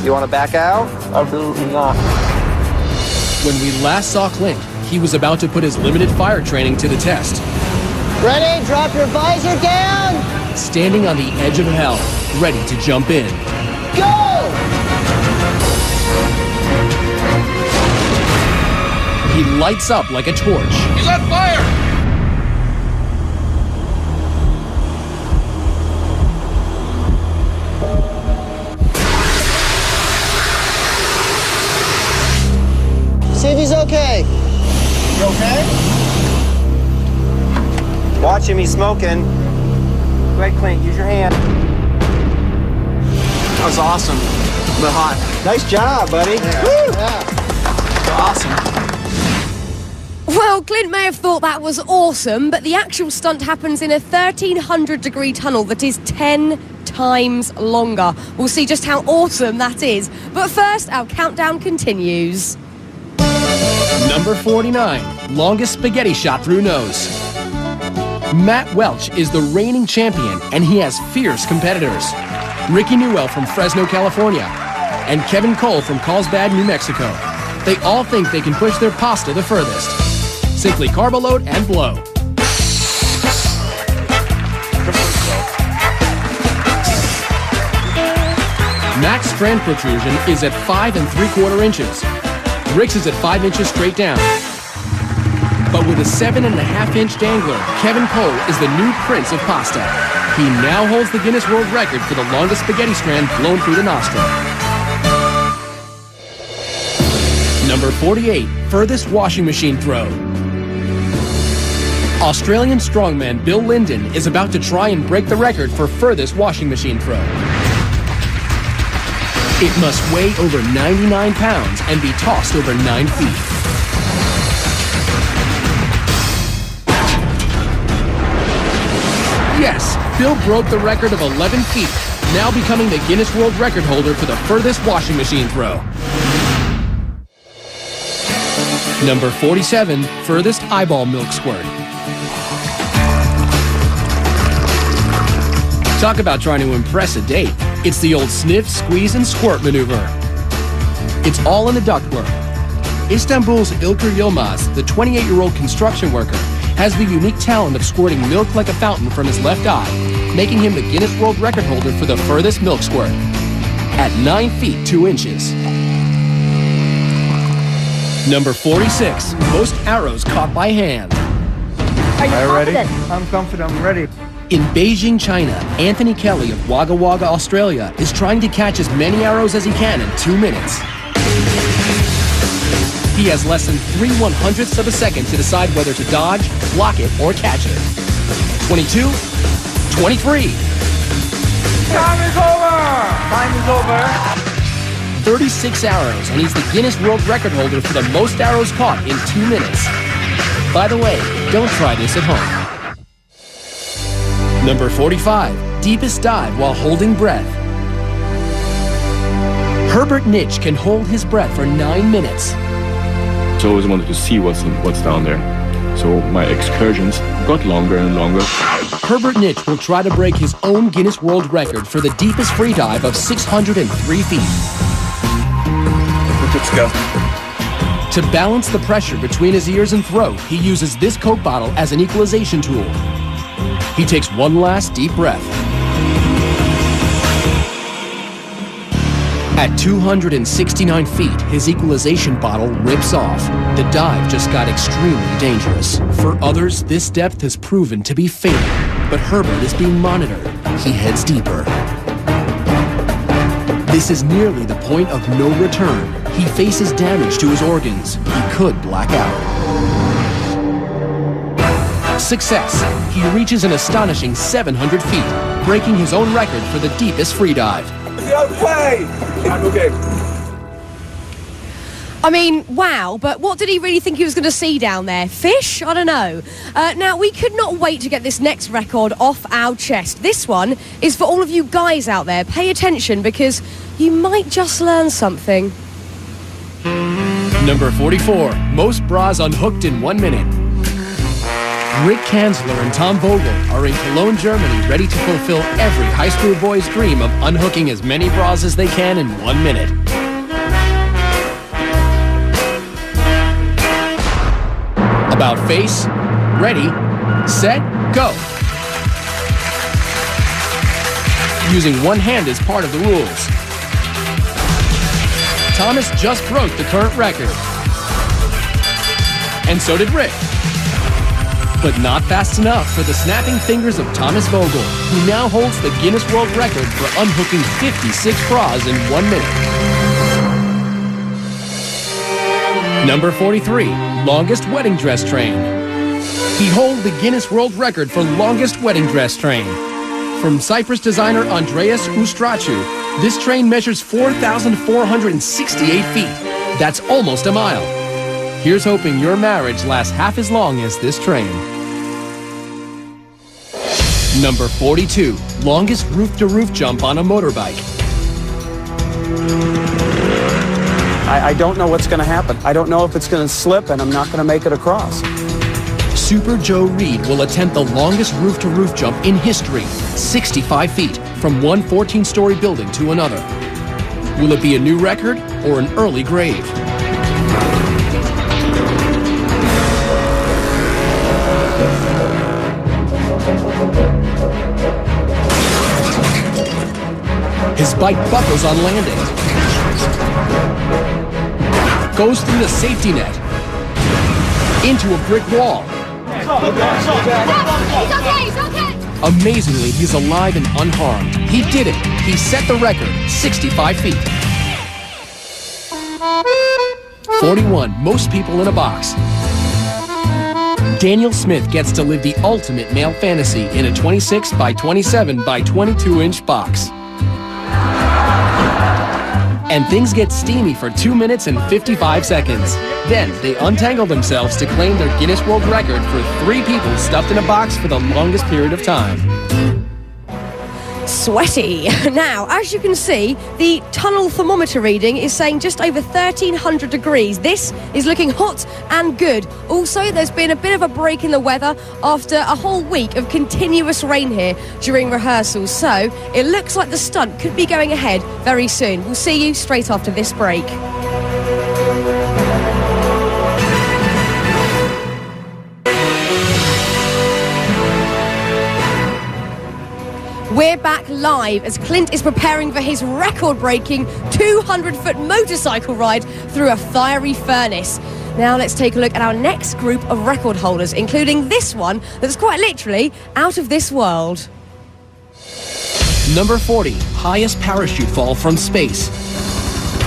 You want to back out? Absolutely not. When we last saw Clint, he was about to put his limited fire training to the test. Ready? Drop your visor down. Standing on the edge of hell, ready to jump in. Go! He lights up like a torch. He's on fire! See if he's okay. You okay? Watch him, he's smoking. Go ahead, Clint, use your hand. That was awesome, but hot. Nice job, buddy. Awesome. Well, Clint may have thought that was awesome, but the actual stunt happens in a 1,300-degree tunnel that is 10 times longer. We'll see just how awesome that is. But first, our countdown continues. Number 49, longest spaghetti shot through nose. Matt Welch is the reigning champion, and he has fierce competitors. Ricky Newell from Fresno, California, and Kevin Cole from Carlsbad, New Mexico. They all think they can push their pasta the furthest. Simply carb load and blow. Mac's strand protrusion is at 5 3/4 inches. Rick's is at 5 inches straight down. But with a 7.5-inch dangler, Kevin Cole is the new prince of pasta. He now holds the Guinness World Record for the longest spaghetti strand blown through the nostril. Number 48, furthest washing machine throw. Australian strongman Bill Linden is about to try and break the record for furthest washing machine throw. It must weigh over 99 pounds and be tossed over 9 feet. Yes, Bill broke the record of 11 feet, now becoming the Guinness World Record holder for the furthest washing machine throw. Number 47, furthest eyeball milk squirt. Talk about trying to impress a date. It's the old sniff, squeeze, and squirt maneuver. It's all in the ductwork. Istanbul's Ilker Yilmaz, the 28-year-old construction worker, has the unique talent of squirting milk like a fountain from his left eye, making him the Guinness World Record holder for the furthest milk squirt at 9 feet 2 inches. Number 46, most arrows caught by hand. Are you ready? I'm confident, I'm ready. In Beijing, China, Anthony Kelly of Wagga Wagga, Australia, is trying to catch as many arrows as he can in 2 minutes. He has less than 3/100ths of a second to decide whether to dodge, block it, or catch it. 22, 23. Time is over! Time is over. 36 arrows, and he's the Guinness World Record holder for the most arrows caught in 2 minutes. By the way, don't try this at home. Number 45, deepest dive while holding breath. Herbert Nitsch can hold his breath for 9 minutes. I always wanted to see what's down there. So my excursions got longer and longer. Herbert Nitsch will try to break his own Guinness World Record for the deepest free dive of 603 feet. Let's go. To balance the pressure between his ears and throat, he uses this Coke bottle as an equalization tool. He takes one last deep breath. At 269 feet, his equalization bottle rips off. The dive just got extremely dangerous. For others, this depth has proven to be fatal, but Herbert is being monitored. He heads deeper. This is nearly the point of no return. He faces damage to his organs. He could black out. Success. He reaches an astonishing 700 feet, breaking his own record for the deepest free dive. Okay! I'm okay. I mean, wow, but what did he really think he was going to see down there? Fish? I don't know. Now, we could not wait to get this next record off our chest. This one is for all of you guys out there. Pay attention because you might just learn something. Number 44, most bras unhooked in 1 minute. Rick Kanzler and Tom Vogel are in Cologne, Germany, ready to fulfill every high school boy's dream of unhooking as many bras as they can in 1 minute. About face, ready, set, go. Using one hand is part of the rules. Thomas just broke the current record. And so did Rick. But not fast enough for the snapping fingers of Thomas Vogel, who now holds the Guinness World Record for unhooking 56 bras in 1 minute. Number 43, longest wedding dress train. He holds the Guinness World Record for longest wedding dress train. From Cyprus designer Andreas Ustrachu, this train measures 4,468 feet. That's almost a mile. Here's hoping your marriage lasts half as long as this train. Number 42, longest roof-to-roof jump on a motorbike. I don't know what's going to happen. I don't know if it's going to slip, and I'm not going to make it across. Super Joe Reed will attempt the longest roof-to-roof jump in history, 65 feet, from one 14-story building to another. Will it be a new record or an early grave? His bike buckles on landing. Goes through the safety net. Into a brick wall. He's okay. Amazingly, he's alive and unharmed. He did it. He set the record, 65 feet. 41, most people in a box. Daniel Smith gets to live the ultimate male fantasy in a 26 by 27 by 22-inch box. And things get steamy for 2 minutes and 55 seconds. Then they untangle themselves to claim their Guinness World Record for 3 people stuffed in a box for the longest period of time. Sweaty. Now, as you can see, the tunnel thermometer reading is saying just over 1,300 degrees. This is looking hot and good. Also, there's been a bit of a break in the weather after a whole week of continuous rain here during rehearsals. So, it looks like the stunt could be going ahead very soon. We'll see you straight after this break. We're back live as Clint is preparing for his record-breaking 200-foot motorcycle ride through a fiery furnace. Now let's take a look at our next group of record holders, including this one that's quite literally out of this world. Number 40, highest parachute fall from space.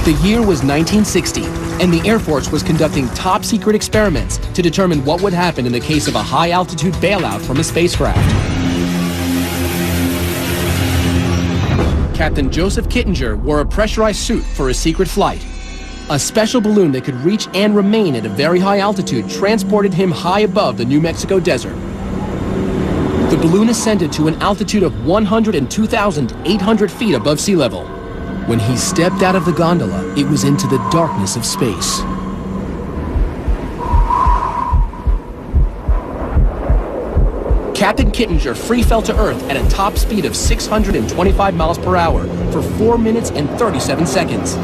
The year was 1960, and the Air Force was conducting top-secret experiments to determine what would happen in the case of a high-altitude bailout from a spacecraft. Captain Joseph Kittinger wore a pressurized suit for a secret flight. A special balloon that could reach and remain at a very high altitude transported him high above the New Mexico desert. The balloon ascended to an altitude of 102,800 feet above sea level. When he stepped out of the gondola, it was into the darkness of space. Captain Kittinger free fell to Earth at a top speed of 625 miles per hour for 4 minutes and 37 seconds,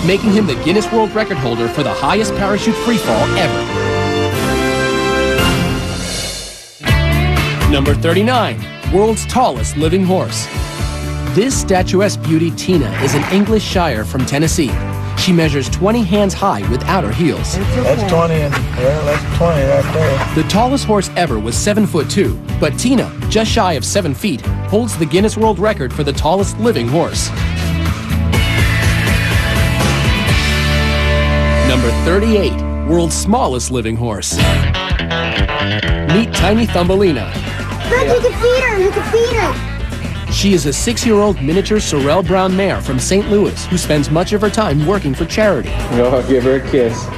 making him the Guinness World Record holder for the highest parachute freefall ever. Number 39, world's tallest living horse. This statuesque beauty, Tina, is an English Shire from Tennessee. She measures 20 hands high without her heels. That's 20, yeah, that's 20 right there. The tallest horse ever was 7'2", but Tina, just shy of 7 feet, holds the Guinness World Record for the tallest living horse. Number 38, world's smallest living horse. Meet Tiny Thumbelina. Look, you can feed her, you can feed her. She is a 6-year-old miniature Sorrel Brown mare from St. Louis who spends much of her time working for charity. I'll give her a kiss.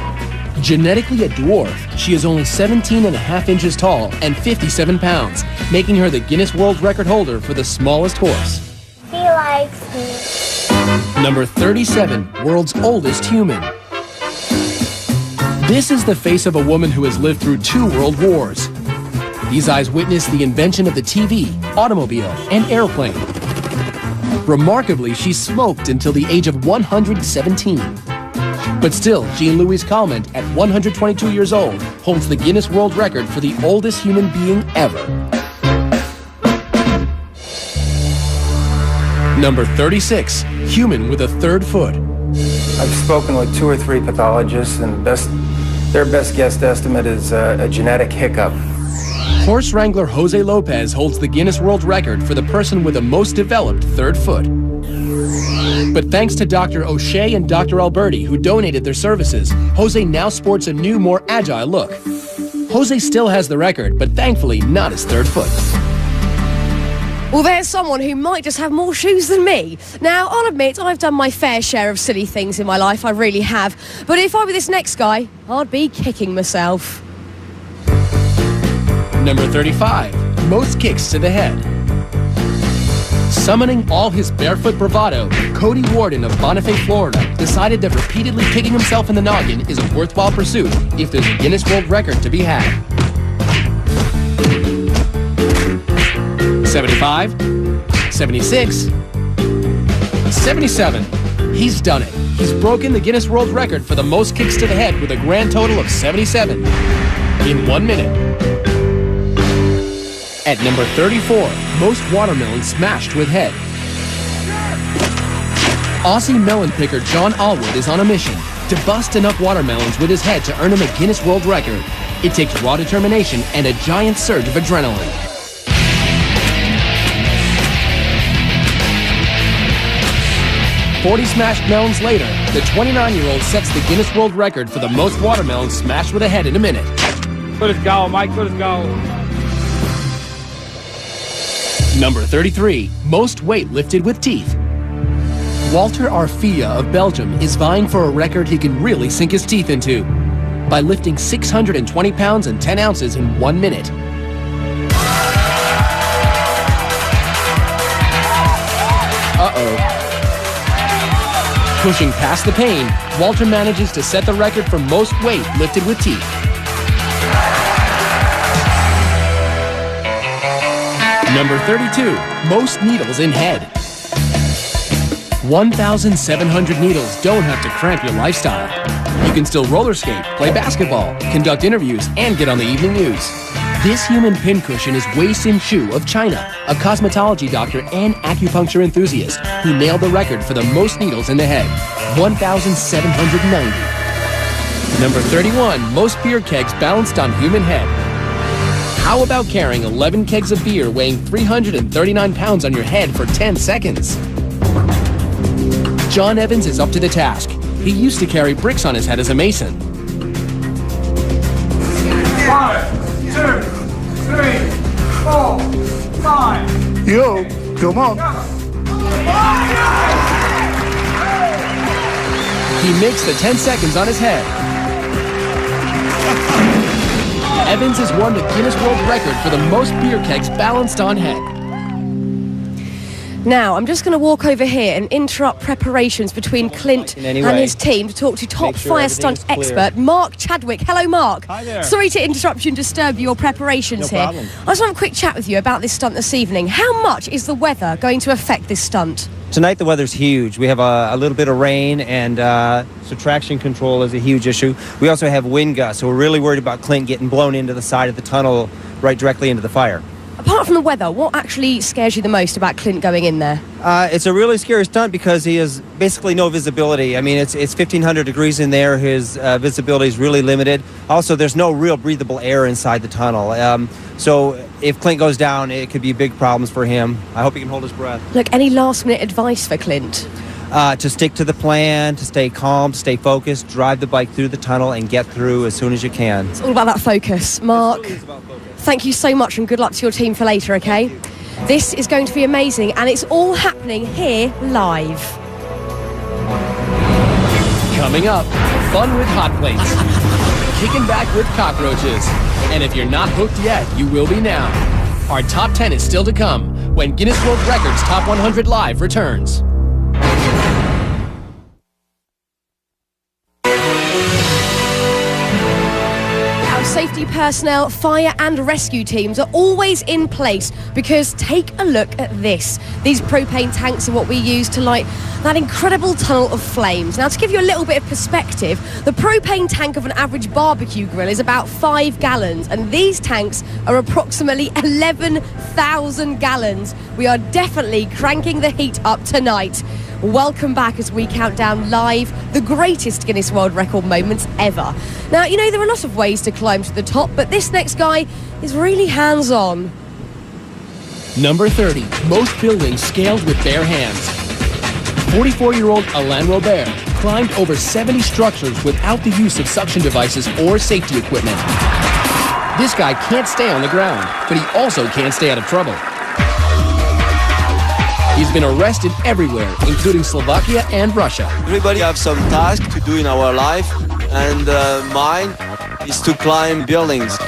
Genetically a dwarf, she is only 17.5 inches tall and 57 pounds, making her the Guinness World Record holder for the smallest horse. He likes me. Number 37, world's oldest human. This is the face of a woman who has lived through 2 world wars. These eyes witnessed the invention of the TV, automobile, and airplane. Remarkably, she smoked until the age of 117. But still, Jean-Louise Calment, at 122 years old, holds the Guinness World Record for the oldest human being ever. Number 36, human with a 3rd foot. I've spoken with 2 or 3 pathologists, and their best guess estimate is a genetic hiccup. Horse wrangler Jose Lopez holds the Guinness World Record for the person with the most developed 3rd foot. But thanks to Dr. O'Shea and Dr. Alberti, who donated their services, Jose now sports a new, more agile look. Jose still has the record, but thankfully not his 3rd foot. Well, there's someone who might just have more shoes than me. Now, I'll admit I've done my fair share of silly things in my life, I really have. But if I were this next guy, I'd be kicking myself. Number 35, most kicks to the head. Summoning all his barefoot bravado, Cody Warden of Bonifay, Florida, decided that repeatedly kicking himself in the noggin is a worthwhile pursuit if there's a Guinness World Record to be had. 75, 76, 77. He's done it. He's broken the Guinness World Record for the most kicks to the head with a grand total of 77 in 1 minute. At number 34, most watermelons smashed with head. Aussie melon picker John Allwood is on a mission to bust enough watermelons with his head to earn him a Guinness World Record. It takes raw determination and a giant surge of adrenaline. 40 smashed melons later, the 29-year-old sets the Guinness World Record for the most watermelons smashed with a head in a minute. Let us go, Mike, let us go. Number 33, most weight lifted with teeth. Walter Arfia of Belgium is vying for a record he can really sink his teeth into by lifting 620 pounds and 10 ounces in 1 minute. Pushing past the pain, Walter manages to set the record for most weight lifted with teeth. Number 32, most needles in head. 1,700 needles don't have to cramp your lifestyle. You can still roller skate, play basketball, conduct interviews, and get on the evening news. This human pincushion is Wei Sin Chu of China, a cosmetology doctor and acupuncture enthusiast who nailed the record for the most needles in the head, 1,790. Number 31, most beer kegs balanced on human head. How about carrying 11 kegs of beer weighing 339 pounds on your head for 10 seconds? John Evans is up to the task. He used to carry bricks on his head as a mason. 5, 2, 3, 4, 5. Yo, come on. He makes the 10 seconds on his head. Evans has won the Guinness World Record for the most beer kegs balanced on head. Now, I'm just going to walk over here and interrupt preparations between Clint and his team to talk to top fire stunt expert Mark Chadwick. Hello, Mark. Hi there. Sorry to interrupt you and disturb your preparations here. problem. I just want to have a quick chat with you about this stunt this evening. How much is the weather going to affect this stunt? Tonight the weather's huge. We have a little bit of rain, and so traction control is a huge issue. We also have wind gusts, so we're really worried about Clint getting blown into the side of the tunnel right directly into the fire. Apart from the weather, what actually scares you the most about Clint going in there? It's a really scary stunt because he has basically no visibility. I mean, it's 1,500 degrees in there. His visibility is really limited. Also, there's no real breathable air inside the tunnel. So if Clint goes down, it could be big problems for him. I hope he can hold his breath. Look, any last-minute advice for Clint? To stick to the plan, to stay calm, stay focused, drive the bike through the tunnel, and get through as soon as you can. It's all about that focus. Mark, thank you so much, and good luck to your team for later, okay? This is going to be amazing, and it's all happening here live. Coming up, fun with hot plates, kicking back with cockroaches, and if you're not hooked yet, you will be now. Our top 10 is still to come when Guinness World Records Top 100 Live returns. Safety personnel, fire and rescue teams are always in place because take a look at this. These propane tanks are what we use to light that incredible tunnel of flames. Now, to give you a little bit of perspective, the propane tank of an average barbecue grill is about 5 gallons, and these tanks are approximately 11,000 gallons. We are definitely cranking the heat up tonight. Welcome back as we count down live the greatest Guinness World Record moments ever. Now, you know, there are a lot of ways to climb to the top, but this next guy is really hands-on. Number 30, most buildings scaled with bare hands. 44-year-old Alain Robert climbed over 70 structures without the use of suction devices or safety equipment. This guy can't stay on the ground, but he also can't stay out of trouble. He's been arrested everywhere, including Slovakia and Russia. Everybody have some task to do in our life, and mine is to climb buildings.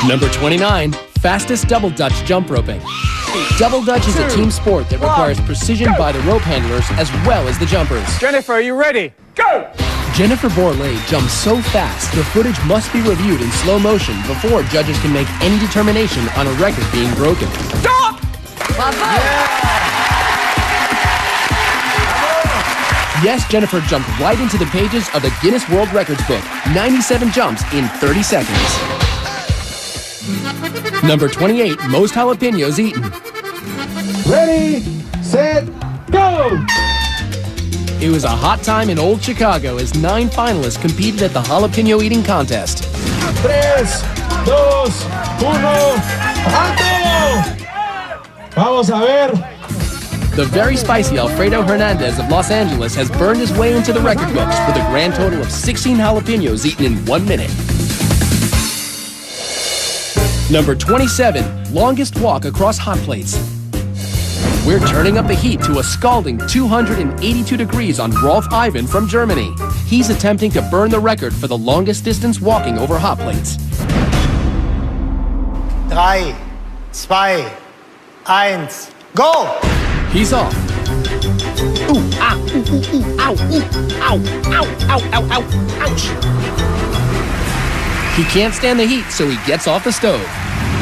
Number 29, Fastest double Dutch jump roping. Double Dutch is a team sport that requires precision by the rope handlers as well as the jumpers. Jennifer, are you ready? Go! Jennifer Borlée jumps so fast, the footage must be reviewed in slow motion before judges can make any determination on a record being broken. Stop! Yes, Jennifer jumped right into the pages of the Guinness World Records book. 97 jumps in 30 seconds. Number 28, most jalapenos eaten. Ready, set, go! It was a hot time in old Chicago as 9 finalists competed at the jalapeno eating contest. 3, 2, 1, ¡alto! Vamos a ver. The very spicy Alfredo Hernandez of Los Angeles has burned his way into the record books with a grand total of 16 jalapenos eaten in 1 minute. Number 27, longest walk across hot plates. We're turning up the heat to a scalding 282 degrees on Rolf Ivan from Germany. He's attempting to burn the record for the longest distance walking over hot plates. 3, 2, 1, go! He's off. Ooh, ah, ooh, ooh, ooh, ow, ooh, ow, ow, ow, ow, ow, ouch. He can't stand the heat, so he gets off the stove.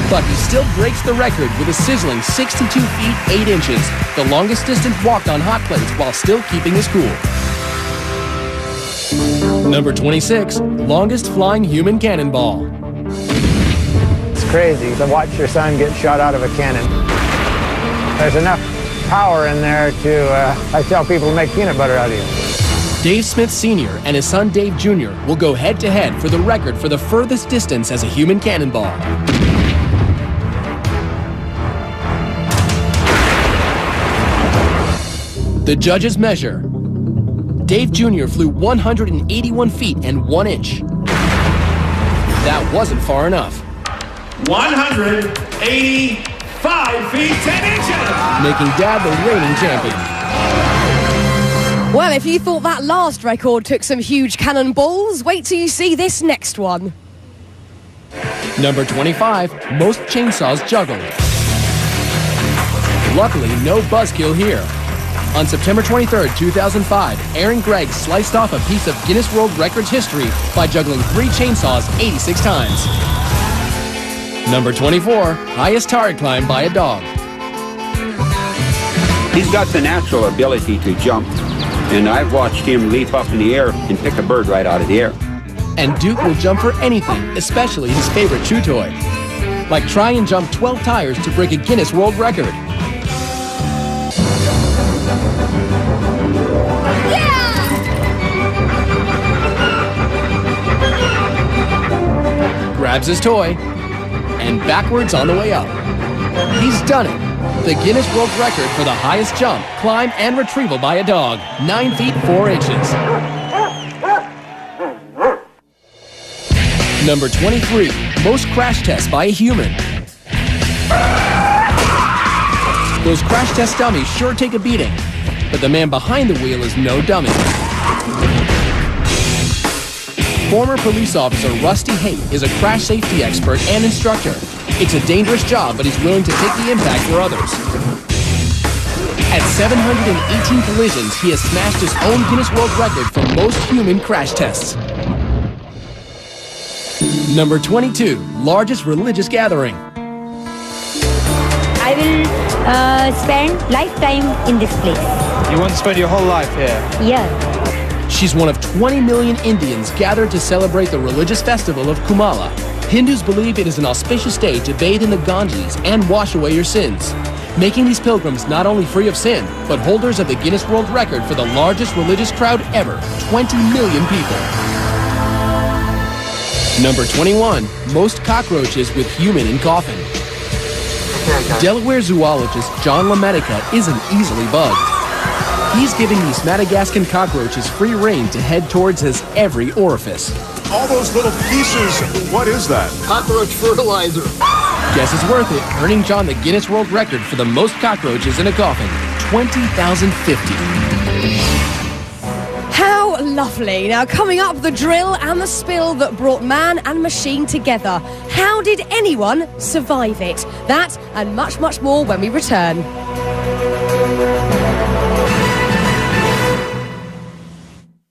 But he still breaks the record with a sizzling 62 feet 8 inches, the longest distance walked on hot plates while still keeping his cool. Number 26, longest flying human cannonball. It's crazy to watch your son get shot out of a cannon. There's enough power in there to, I tell people, to make peanut butter out of you. Dave Smith Sr. and his son Dave Jr. will go head-to-head for the record for the furthest distance as a human cannonball. The judges measure. Dave Jr. flew 181 feet and 1 inch. That wasn't far enough. 185 feet 10 inches! Making Dad the reigning champion. Well, if you thought that last record took some huge cannonballs, wait till you see this next one. Number 25, most chainsaws juggled. Luckily, no buzzkill here. On September 23, 2005, Aaron Gregg sliced off a piece of Guinness World Records history by juggling 3 chainsaws 86 times. Number 24, highest tower climb by a dog. He's got the natural ability to jump, and I've watched him leap up in the air and pick a bird right out of the air. And Duke will jump for anything, especially his favorite chew toy. Like try and jump 12 tires to break a Guinness World Record. Grabs his toy, and backwards on the way up. He's done it. The Guinness World Record for the highest jump, climb, and retrieval by a dog, 9 feet 4 inches. Number 23, most crash tests by a human. Those crash test dummies sure take a beating, but the man behind the wheel is no dummy. Former police officer Rusty Haight is a crash safety expert and instructor. It's a dangerous job, but he's willing to take the impact for others. At 718 collisions, he has smashed his own Guinness World Record for most human crash tests. Number 22, largest religious gathering. I will spend lifetime in this place. You want to spend your whole life here? Yeah. She's one of 20 million Indians gathered to celebrate the religious festival of Kumala. Hindus believe it is an auspicious day to bathe in the Ganges and wash away your sins, making these pilgrims not only free of sin, but holders of the Guinness World Record for the largest religious crowd ever, 20 million people. Number 21, most cockroaches with human in coffin. Delaware zoologist John LaMedica isn't easily bugged. He's giving these Madagascan cockroaches free rein to head towards his every orifice. All those little pieces, what is that? Cockroach fertilizer. Guess it's worth it, earning John the Guinness World Record for the most cockroaches in a coffin, 20,050. How Oh, lovely. Now, coming up, the drill and the spill that brought man and machine together. How did anyone survive it? That and much, much more when we return.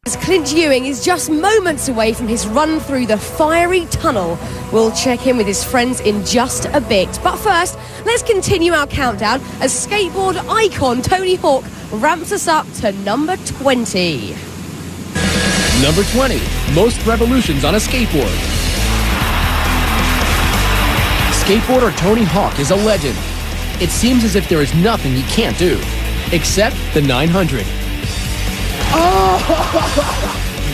Clint Ewing is just moments away from his run through the fiery tunnel. We'll check in with his friends in just a bit. But first, let's continue our countdown as skateboard icon Tony Hawk ramps us up to number 20. Number 20, most revolutions on a skateboard. Skateboarder Tony Hawk is a legend. It seems as if there is nothing he can't do, except the 900.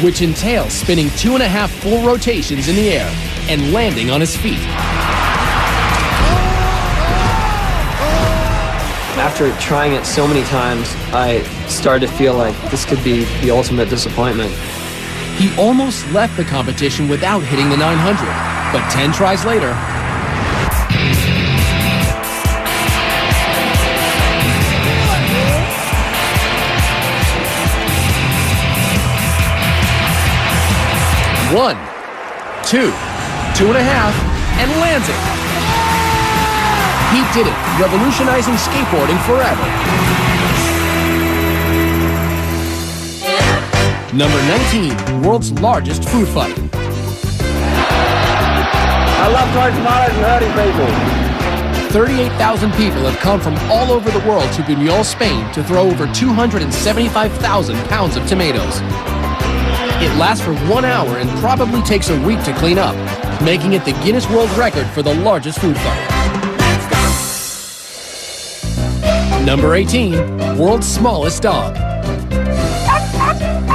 Which entails spinning 2.5 full rotations in the air and landing on his feet. After trying it so many times, I started to feel like this could be the ultimate disappointment. He almost left the competition without hitting the 900, but 10 tries later, one, two, 2.5, and lands it. He did it, revolutionizing skateboarding forever. Number 19, world's largest food fight. I love Top100 and hurting people. 38,000 people have come from all over the world to Buñol, Spain to throw over 275,000 pounds of tomatoes. It lasts for 1 hour and probably takes a week to clean up, making it the Guinness World Record for the largest food fight. Number 18, world's smallest dog.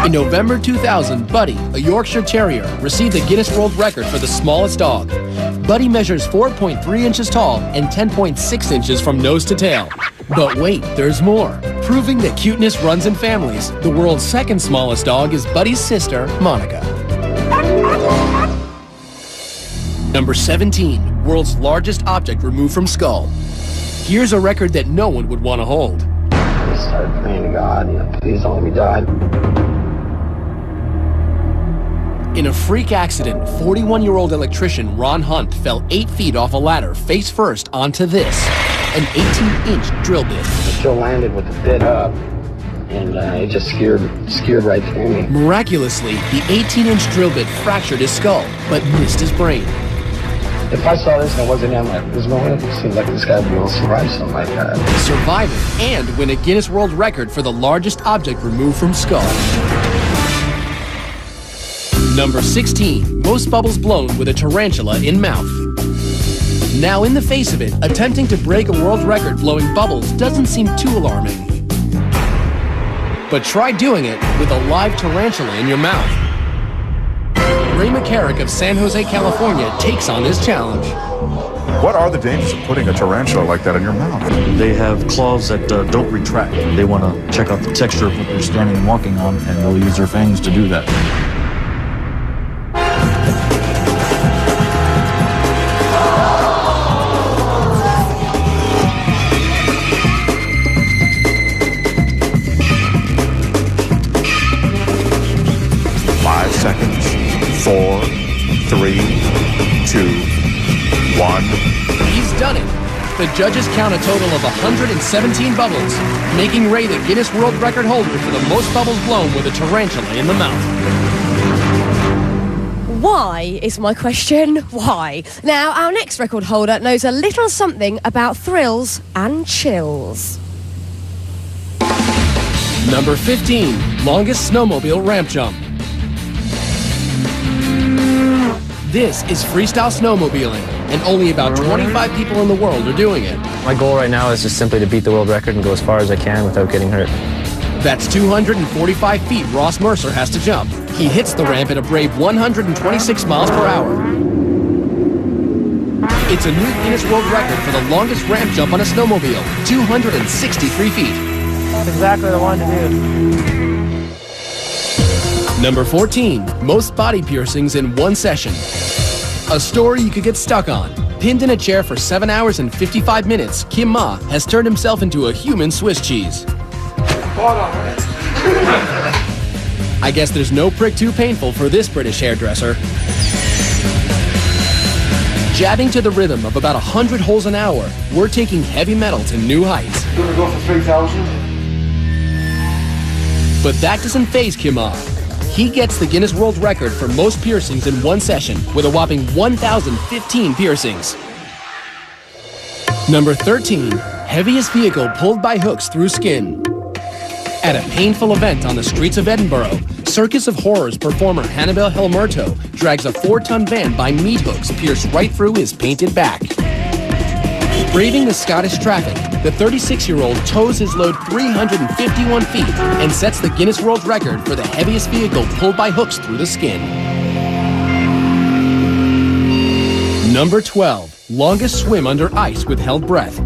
In November 2000, Buddy, a Yorkshire Terrier, received the Guinness World Record for the smallest dog. Buddy measures 4.3 inches tall and 10.6 inches from nose to tail. But wait, there's more. Proving that cuteness runs in families, the world's second smallest dog is Buddy's sister, Monica. Number 17, world's largest object removed from skull. Here's a record that no one would want to hold. I started praying to God, please don't let me die. In a freak accident, 41-year-old electrician Ron Hunt fell 8 feet off a ladder face first onto this, an 18-inch drill bit. It still landed with the bit up, and it just skewered right through me. Miraculously, the 18-inch drill bit fractured his skull, but missed his brain. If I saw this and it wasn't him, there's no way it seems like this guy would be able to survive something like that. Survive it and win a Guinness World Record for the largest object removed from skull. Number 16, most bubbles blown with a tarantula in mouth. Now in the face of it, attempting to break a world record blowing bubbles doesn't seem too alarming. But try doing it with a live tarantula in your mouth. Ray McCarrick of San Jose, California takes on this challenge. What are the dangers of putting a tarantula like that in your mouth? They have claws that don't retract. They want to check out the texture of what they're standing and walking on, and they'll use their fangs to do that. Seconds. 4, 3, 2, 1. He's done it. The judges count a total of 117 bubbles, making Ray the Guinness World Record holder for the most bubbles blown with a tarantula in the mouth. Why is my question? Why? Now, our next record holder knows a little something about thrills and chills. Number 15, longest snowmobile ramp jump. This is freestyle snowmobiling, and only about 25 people in the world are doing it. My goal right now is just simply to beat the world record and go as far as I can without getting hurt. That's 245 feet Ross Mercer has to jump. He hits the ramp at a brave 126 miles per hour. It's a new Guinness World Record for the longest ramp jump on a snowmobile, 263 feet. That's exactly what I wanted to do. Number 14, most body piercings in one session. A story you could get stuck on. Pinned in a chair for 7 hours and 55 minutes, Kim Ma has turned himself into a human Swiss cheese. I guess there's no prick too painful for this British hairdresser. Jabbing to the rhythm of about 100 holes an hour, we're taking heavy metal to new heights. You want to go for 3,000? But that doesn't faze Kim Ah. He gets the Guinness World Record for most piercings in one session with a whopping 1,015 piercings. Number 13, heaviest vehicle pulled by hooks through skin. At a painful event on the streets of Edinburgh, Circus of Horrors performer Hannibal Helmerto drags a 4-ton van by meat hooks pierced right through his painted back. Braving the Scottish traffic, the 36-year-old tows his load 351 feet and sets the Guinness World Record for the heaviest vehicle pulled by hooks through the skin. Number 12, longest swim under ice with held breath.